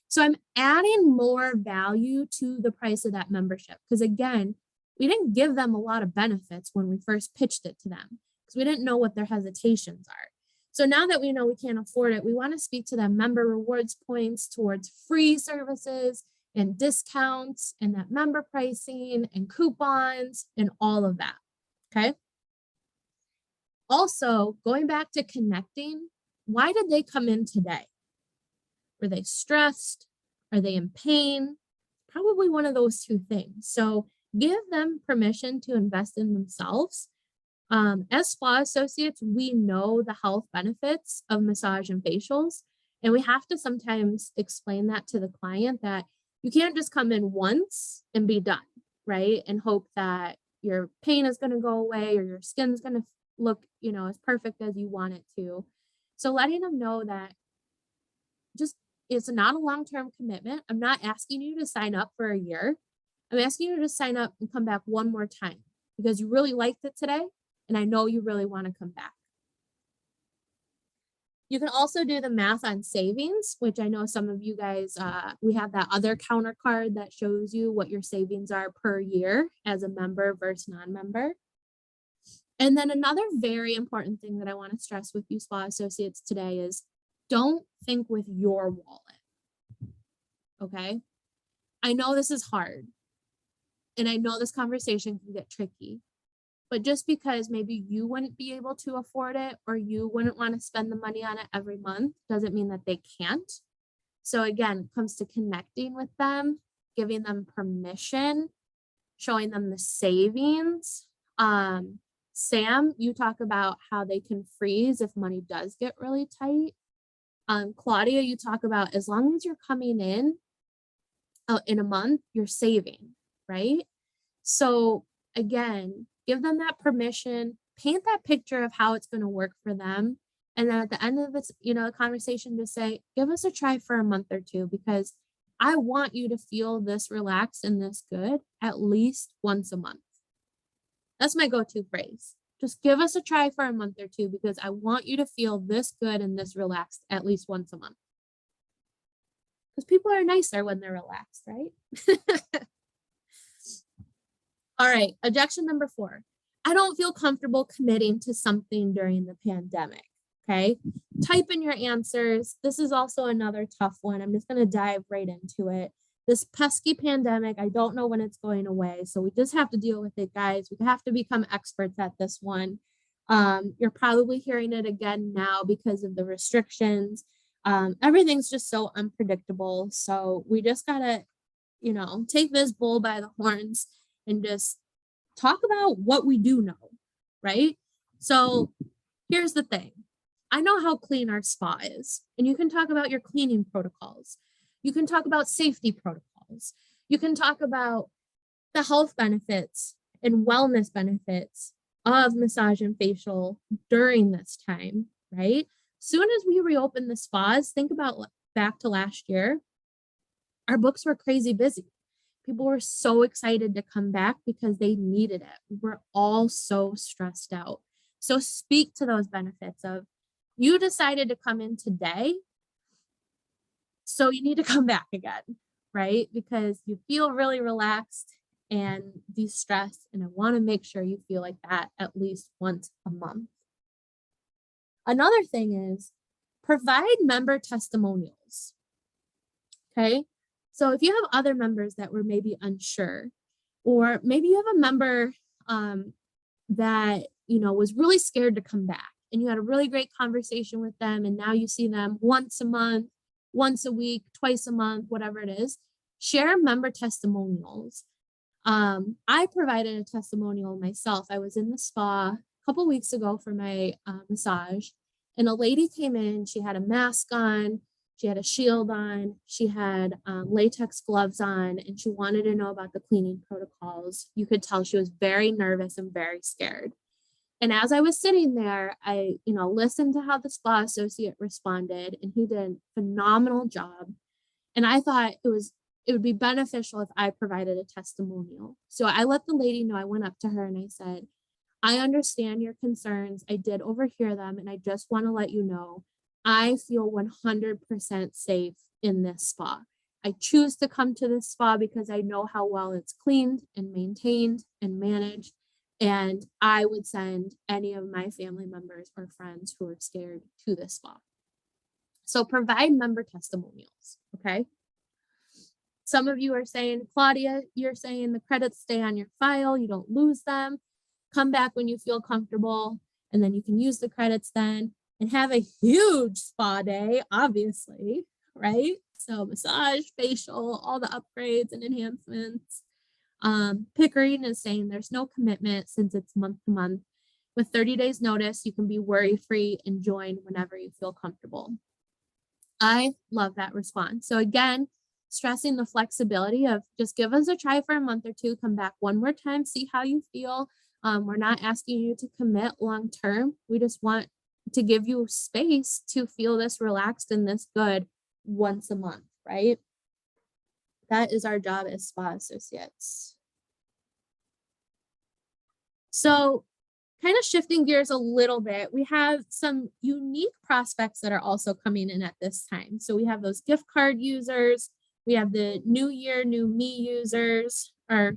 So I'm adding more value to the price of that membership because, again, we didn't give them a lot of benefits when we first pitched it to them because we didn't know what their hesitations are. So now that we know we can't afford it, we want to speak to them member rewards points towards free services and discounts and that member pricing and coupons and all of that. Okay. Also, going back to connecting, why did they come in today? Were they stressed? Are they in pain? Probably one of those 2 things. So give them permission to invest in themselves. As spa associates, we know the health benefits of massage and facials, and we have to sometimes explain that to the client that you can't just come in once and be done, right? And hope that your pain is going to go away or your skin's going to look, as perfect as you want it to. So letting them know that just it's not a long-term commitment. I'm not asking you to sign up for a year. I'm asking you to sign up and come back one more time because you really liked it today. And I know you really want to come back. You can also do the math on savings, which I know some of you guys, we have that other counter card that shows you what your savings are per year as a member versus non-member. And then another very important thing that I want to stress with you spa associates today is don't think with your wallet. Okay. I know this is hard. And I know this conversation can get tricky. But just because maybe you wouldn't be able to afford it or you wouldn't want to spend the money on it every month doesn't mean that they can't. So again, it comes to connecting with them, giving them permission, showing them the savings. Sam, you talk about how they can freeze if money does get really tight. Claudia, you talk about as long as you're coming in a month, you're saving, right? So again, give them that permission, paint that picture of how it's going to work for them. And then at the end of this, the conversation, just say, give us a try for a month or 2, because I want you to feel this relaxed and this good at least once a month. That's my go-to phrase. Just give us a try for a month or 2 because I want you to feel this good and this relaxed at least once a month. Because people are nicer when they're relaxed, right? All right, objection number 4. I don't feel comfortable committing to something during the pandemic. Okay, type in your answers. This is also another tough one. I'm just going to dive right into it. This pesky pandemic, I don't know when it's going away. So we just have to deal with it, guys. We have to become experts at this one. You're probably hearing it again now because of the restrictions. Everything's just so unpredictable. So we just got to, take this bull by the horns and just talk about what we do know, right? So here's the thing. I know how clean our spa is, and you can talk about your cleaning protocols. You can talk about safety protocols. You can talk about the health benefits and wellness benefits of massage and facial during this time, right? Soon as we reopen the spas, think about back to last year, our books were crazy busy. People were so excited to come back because they needed it. We were all so stressed out. So speak to those benefits of you decided to come in today, so you need to come back again, right? Because you feel really relaxed and de-stressed, and I want to make sure you feel like that at least once a month. Another thing is provide member testimonials. Okay. So if you have other members that were maybe unsure, or maybe you have a member that, was really scared to come back and you had a really great conversation with them, and now you see them once a month, once a week, twice a month, whatever it is, share member testimonials. I provided a testimonial myself. I was in the spa a couple weeks ago for my massage, and a lady came in. She had a mask on, she had a shield on, she had latex gloves on, and she wanted to know about the cleaning protocols. You could tell she was very nervous and very scared. And as I was sitting there, I, listened to how the spa associate responded, and he did a phenomenal job. And I thought it would be beneficial if I provided a testimonial. So I let the lady know. I went up to her and I said, I understand your concerns. I did overhear them, and I just want to let you know, I feel 100% safe in this spa. I choose to come to this spa because I know how well it's cleaned and maintained and managed. And I would send any of my family members or friends who are scared to this spa. So provide member testimonials, okay? Some of you are saying, Claudia, you're saying the credits stay on your file, you don't lose them. Come back when you feel comfortable, and then you can use the credits then and have a huge spa day, obviously, right? So massage, facial, all the upgrades and enhancements. Pickering is saying there's no commitment since it's month to month. With 30 days notice, you can be worry-free and join whenever you feel comfortable. I love that response. So again, stressing the flexibility of just give us a try for a month or two, come back one more time, see how you feel. We're not asking you to commit long-term. We just want to give you space to feel this relaxed and this good once a month, right? That is our job as spa associates. So kind of shifting gears a little bit, we have some unique prospects that are also coming in at this time. So we have those gift card users, we have the new year, new me users or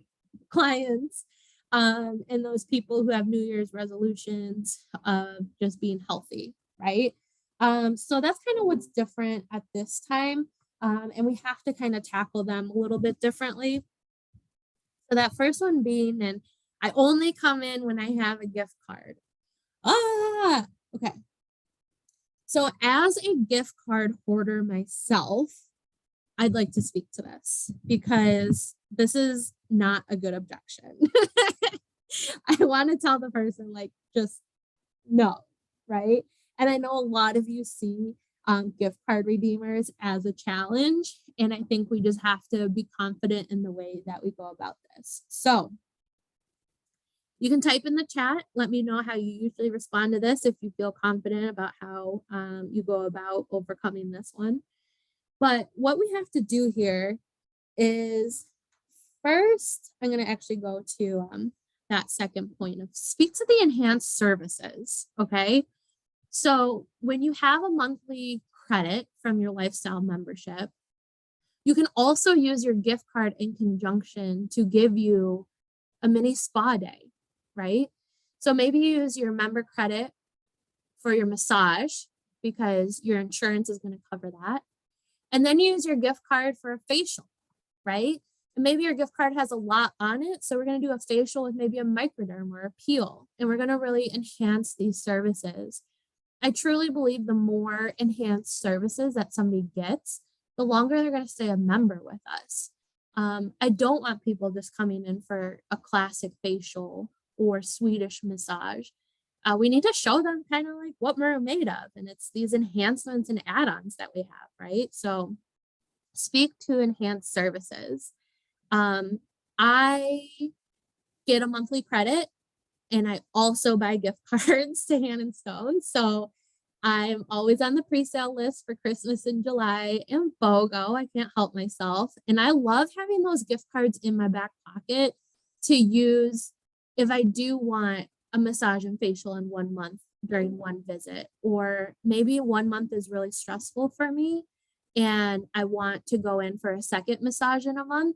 clients, and those people who have New Year's resolutions of just being healthy, right? So that's kind of what's different at this time. And we have to kind of tackle them a little bit differently. So that first one being, and I only come in when I have a gift card. Okay. So as a gift card hoarder myself, I'd like to speak to this because this is not a good objection. I want to tell the person, like, just no, right? And I know a lot of you see gift card redeemers as a challenge, and I think we just have to be confident in the way that we go about this. So you can type in the chat, let me know how you usually respond to this if you feel confident about how you go about overcoming this one. But what we have to do here is first, I'm going to actually go to that second point of speak to the enhanced services, okay? So when you have a monthly credit from your lifestyle membership, you can also use your gift card in conjunction to give you a mini spa day, right? So maybe you use your member credit for your massage because your insurance is going to cover that. And then you use your gift card for a facial, right? And maybe your gift card has a lot on it. So we're going to do a facial with maybe a microderm or a peel, and we're going to really enhance these services. I truly believe the more enhanced services that somebody gets, the longer they're going to stay a member with us. I don't want people just coming in for a classic facial or Swedish massage. We need to show them kind of like what we're made of. And it's these enhancements and add-ons that we have, right? So speak to enhanced services. I get a monthly credit And I also buy gift cards to Hand and Stone. So I'm always on the pre-sale list for Christmas in July and BOGO. I can't help myself. And I love having those gift cards in my back pocket to use if I do want a massage and facial in 1 month during one visit, or maybe 1 month is really stressful for me and I want to go in for a second massage in a month.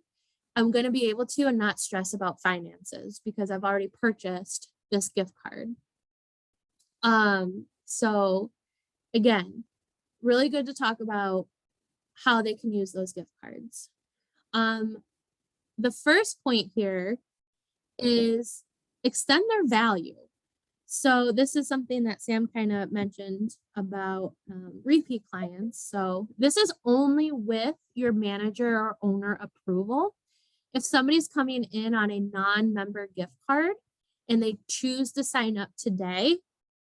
I'm going to be able to and not stress about finances because I've already purchased this gift card. So again, really good to talk about how they can use those gift cards. The first point here is extend their value. So this is something that Sam kind of mentioned about repeat clients. So this is only with your manager or owner approval. If somebody's coming in on a non-member gift card and they choose to sign up today,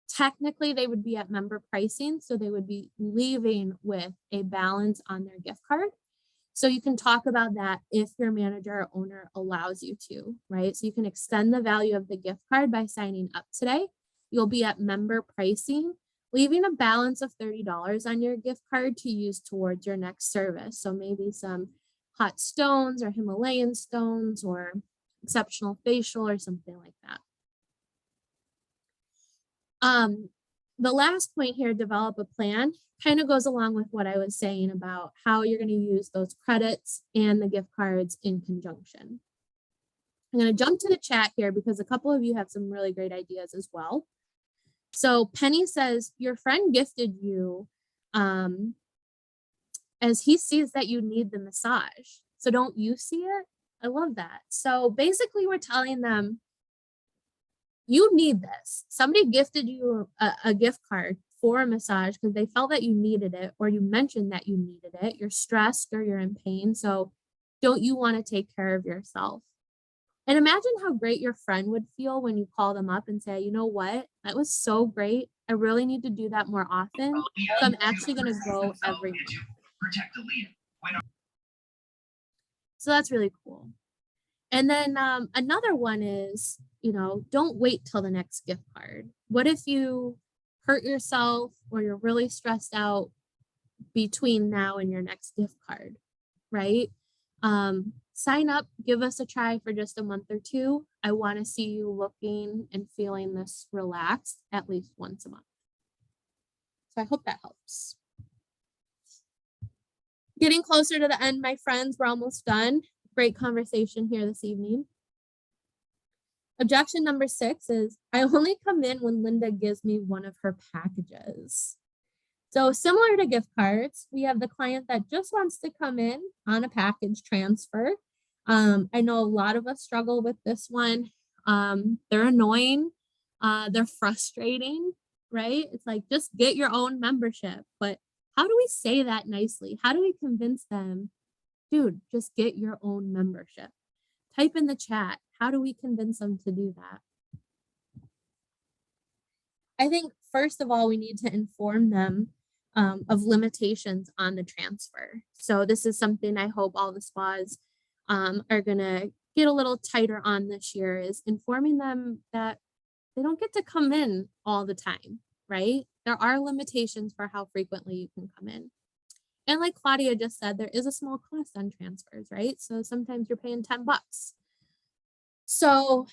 technically they would be at member pricing. So they would be leaving with a balance on their gift card. So you can talk about that if your manager or owner allows you to, right? So you can extend the value of the gift card by signing up today. You'll be at member pricing, leaving a balance of $30 on your gift card to use towards your next service. So maybe some hot stones or Himalayan stones or exceptional facial or something like that. The last point here, develop a plan, kind of goes along with what I was saying about how you're going to use those credits and the gift cards in conjunction. I'm going to jump to the chat here because a couple of you have some really great ideas as well. So Penny says, your friend gifted you as he sees that you need the massage. So don't you see it? I love that. So basically we're telling them, you need this. Somebody gifted you a gift card for a massage because they felt that you needed it, or you mentioned that you needed it. You're stressed or you're in pain. So don't you want to take care of yourself? And imagine how great your friend would feel when you call them up and say, you know what? That was so great. I really need to do that more often. So I'm actually going to go every month. So that's really cool. And then another one is, don't wait till the next gift card. What if you hurt yourself or you're really stressed out between now and your next gift card, right? Sign up, give us a try for just a month or two. I want to see you looking and feeling this relaxed at least once a month. So I hope that helps. Getting closer to the end, my friends, we're almost done. Great conversation here this evening. Objection number 6 is, I only come in when Linda gives me one of her packages. So similar to gift cards, we have the client that just wants to come in on a package transfer. I know a lot of us struggle with this one. They're annoying. They're frustrating, right? It's like, just get your own membership. But how do we say that nicely? How do we convince them, dude, just get your own membership? Type in the chat. How do we convince them to do that? I think, first of all, we need to inform them of limitations on the transfer. So this is something I hope all the spas are going to get a little tighter on this year, is informing them that they don't get to come in all the time, right? There are limitations for how frequently you can come in. And like Claudia just said, there is a small cost on transfers, right? So sometimes you're paying $10. So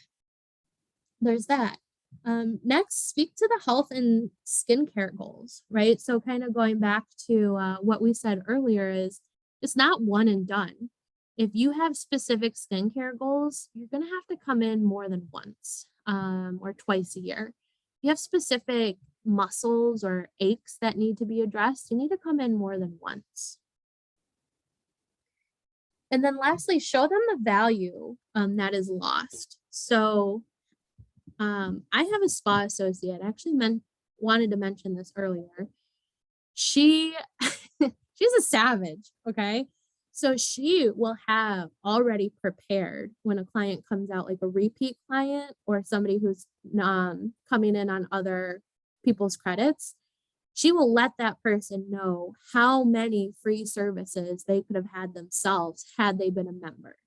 there's that. Next, speak to the health and skincare goals, right? So kind of going back to what we said earlier, is it's not one and done. If you have specific skincare goals, you're going to have to come in more than once or twice a year. If you have specific muscles or aches that need to be addressed, you need to come in more than once. And then lastly, show them the value that is lost. So I have a spa associate. I actually wanted to mention this earlier. She's a savage, okay? So she will have already prepared when a client comes out, like a repeat client or somebody who's coming in on other people's credits. She will let that person know how many free services they could have had themselves had they been a member.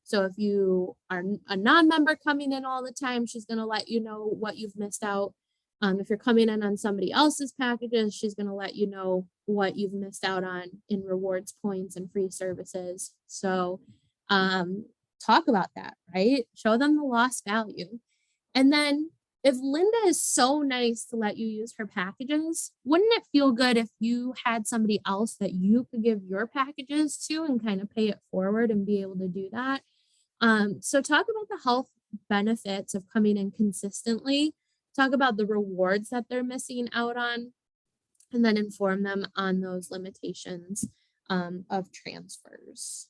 So if you are a non-member coming in all the time, she's going to let you know what you've missed out. If you're coming in on somebody else's packages, she's going to let you know what you've missed out on in rewards points and free services. So talk about that, right? Show them the lost value. And then if Linda is so nice to let you use her packages, wouldn't it feel good if you had somebody else that you could give your packages to and kind of pay it forward and be able to do that? So talk about the health benefits of coming in consistently, talk about the rewards that they're missing out on, and then inform them on those limitations of transfers.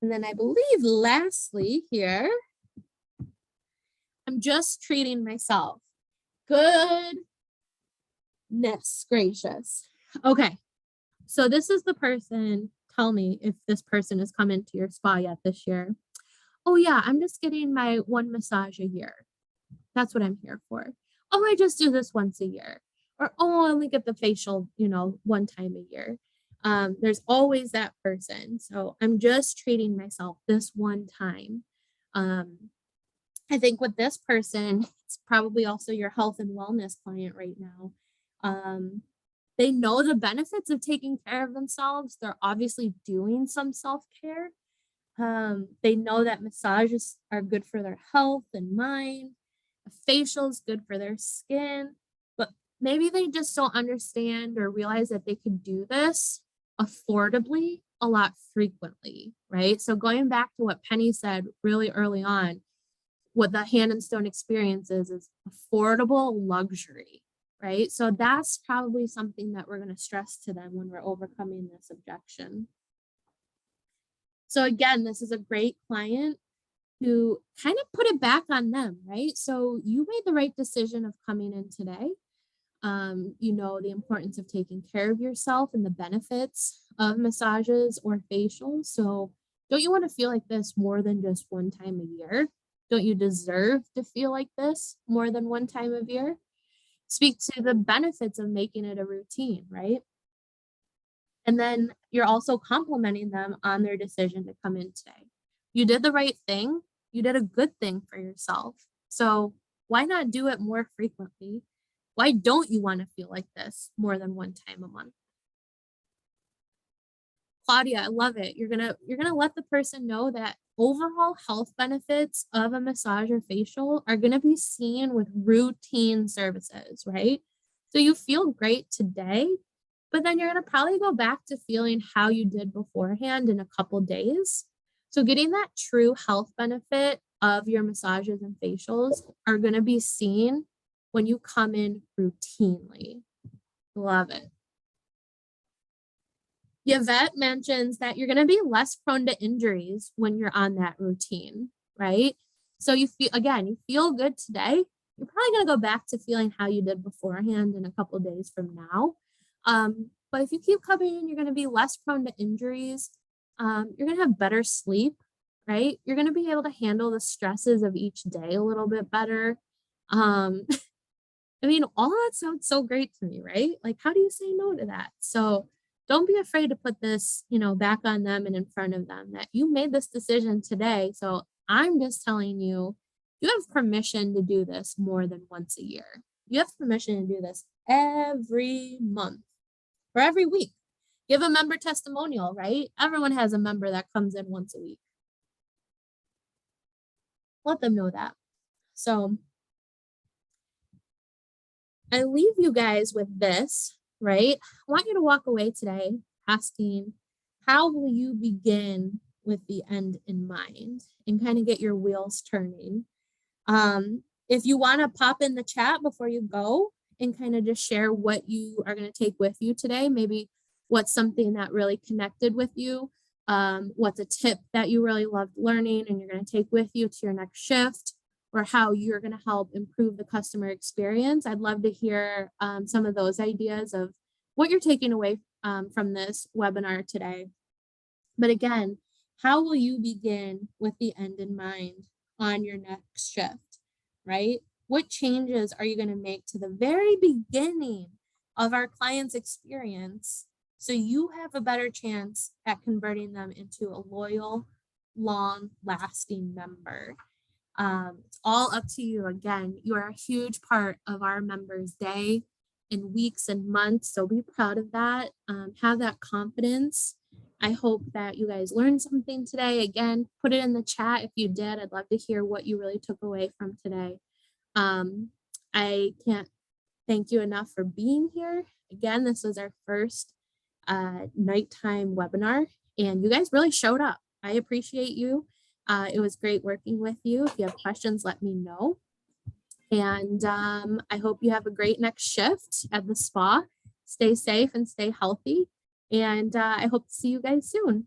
And then I believe lastly here, I'm just treating myself. Goodness gracious. Okay, so this is the person. Tell me if this person has come into your spa yet this year. Oh yeah, I'm just getting my one massage a year. That's what I'm here for. Oh, I just do this once a year. Or, oh, I only get the facial, one time a year. There's always that person. So I'm just treating myself this one time. I think with this person, it's probably also your health and wellness client right now. They know the benefits of taking care of themselves. They're obviously doing some self-care. They know that massages are good for their health and mind. A facial is good for their skin, but maybe they just don't understand or realize that they could do this affordably a lot frequently, right? So going back to what Penny said really early on, what the Hand and Stone experience is affordable luxury, right? So that's probably something that we're going to stress to them when we're overcoming this objection. So again, this is a great client who kind of put it back on them, right? So you made the right decision of coming in today. You know the importance of taking care of yourself and the benefits of massages or facials. So don't you want to feel like this more than just one time a year? Don't you deserve to feel like this more than one time a year? Speak to the benefits of making it a routine, right? And then you're also complimenting them on their decision to come in today. You did the right thing. You did a good thing for yourself. So why not do it more frequently? Why don't you want to feel like this more than one time a month? Claudia, I love it. You're gonna let the person know that overall health benefits of a massage or facial are gonna be seen with routine services, right? So you feel great today, but then you're gonna probably go back to feeling how you did beforehand in a couple days. So getting that true health benefit of your massages and facials are gonna be seen when you come in routinely. Love it. Yvette mentions that you're going to be less prone to injuries when you're on that routine, right? So you feel good today. You're probably going to go back to feeling how you did beforehand in a couple days from now. But if you keep coming in, you're going to be less prone to injuries. You're going to have better sleep, right? You're going to be able to handle the stresses of each day a little bit better. I mean, all that sounds so great to me, right? Like, how do you say no to that? So don't be afraid to put this, back on them and in front of them that you made this decision today. So I'm just telling you, you have permission to do this more than once a year. You have permission to do this every month or every week. Give a member testimonial, right? Everyone has a member that comes in once a week. Let them know that. So I leave you guys with this, right? I want you to walk away today asking, how will you begin with the end in mind and kind of get your wheels turning? If you want to pop in the chat before you go and kind of just share what you are going to take with you today, maybe what's something that really connected with you, what's a tip that you really loved learning and you're going to take with you to your next shift, or how you're going to help improve the customer experience. I'd love to hear some of those ideas of what you're taking away from this webinar today. But again, how will you begin with the end in mind on your next shift, right? What changes are you going to make to the very beginning of our client's experience so you have a better chance at converting them into a loyal, long-lasting member. It's all up to you. Again, you are a huge part of our members' day and weeks and months, so be proud of that. Have that confidence. I hope that you guys learned something today. Again, put it in the chat if you did. I'd love to hear what you really took away from today. I can't thank you enough for being here. Again, this was our first nighttime webinar, and you guys really showed up. I appreciate you. It was great working with you. If you have questions, let me know. And I hope you have a great next shift at the spa. Stay safe and stay healthy. And I hope to see you guys soon.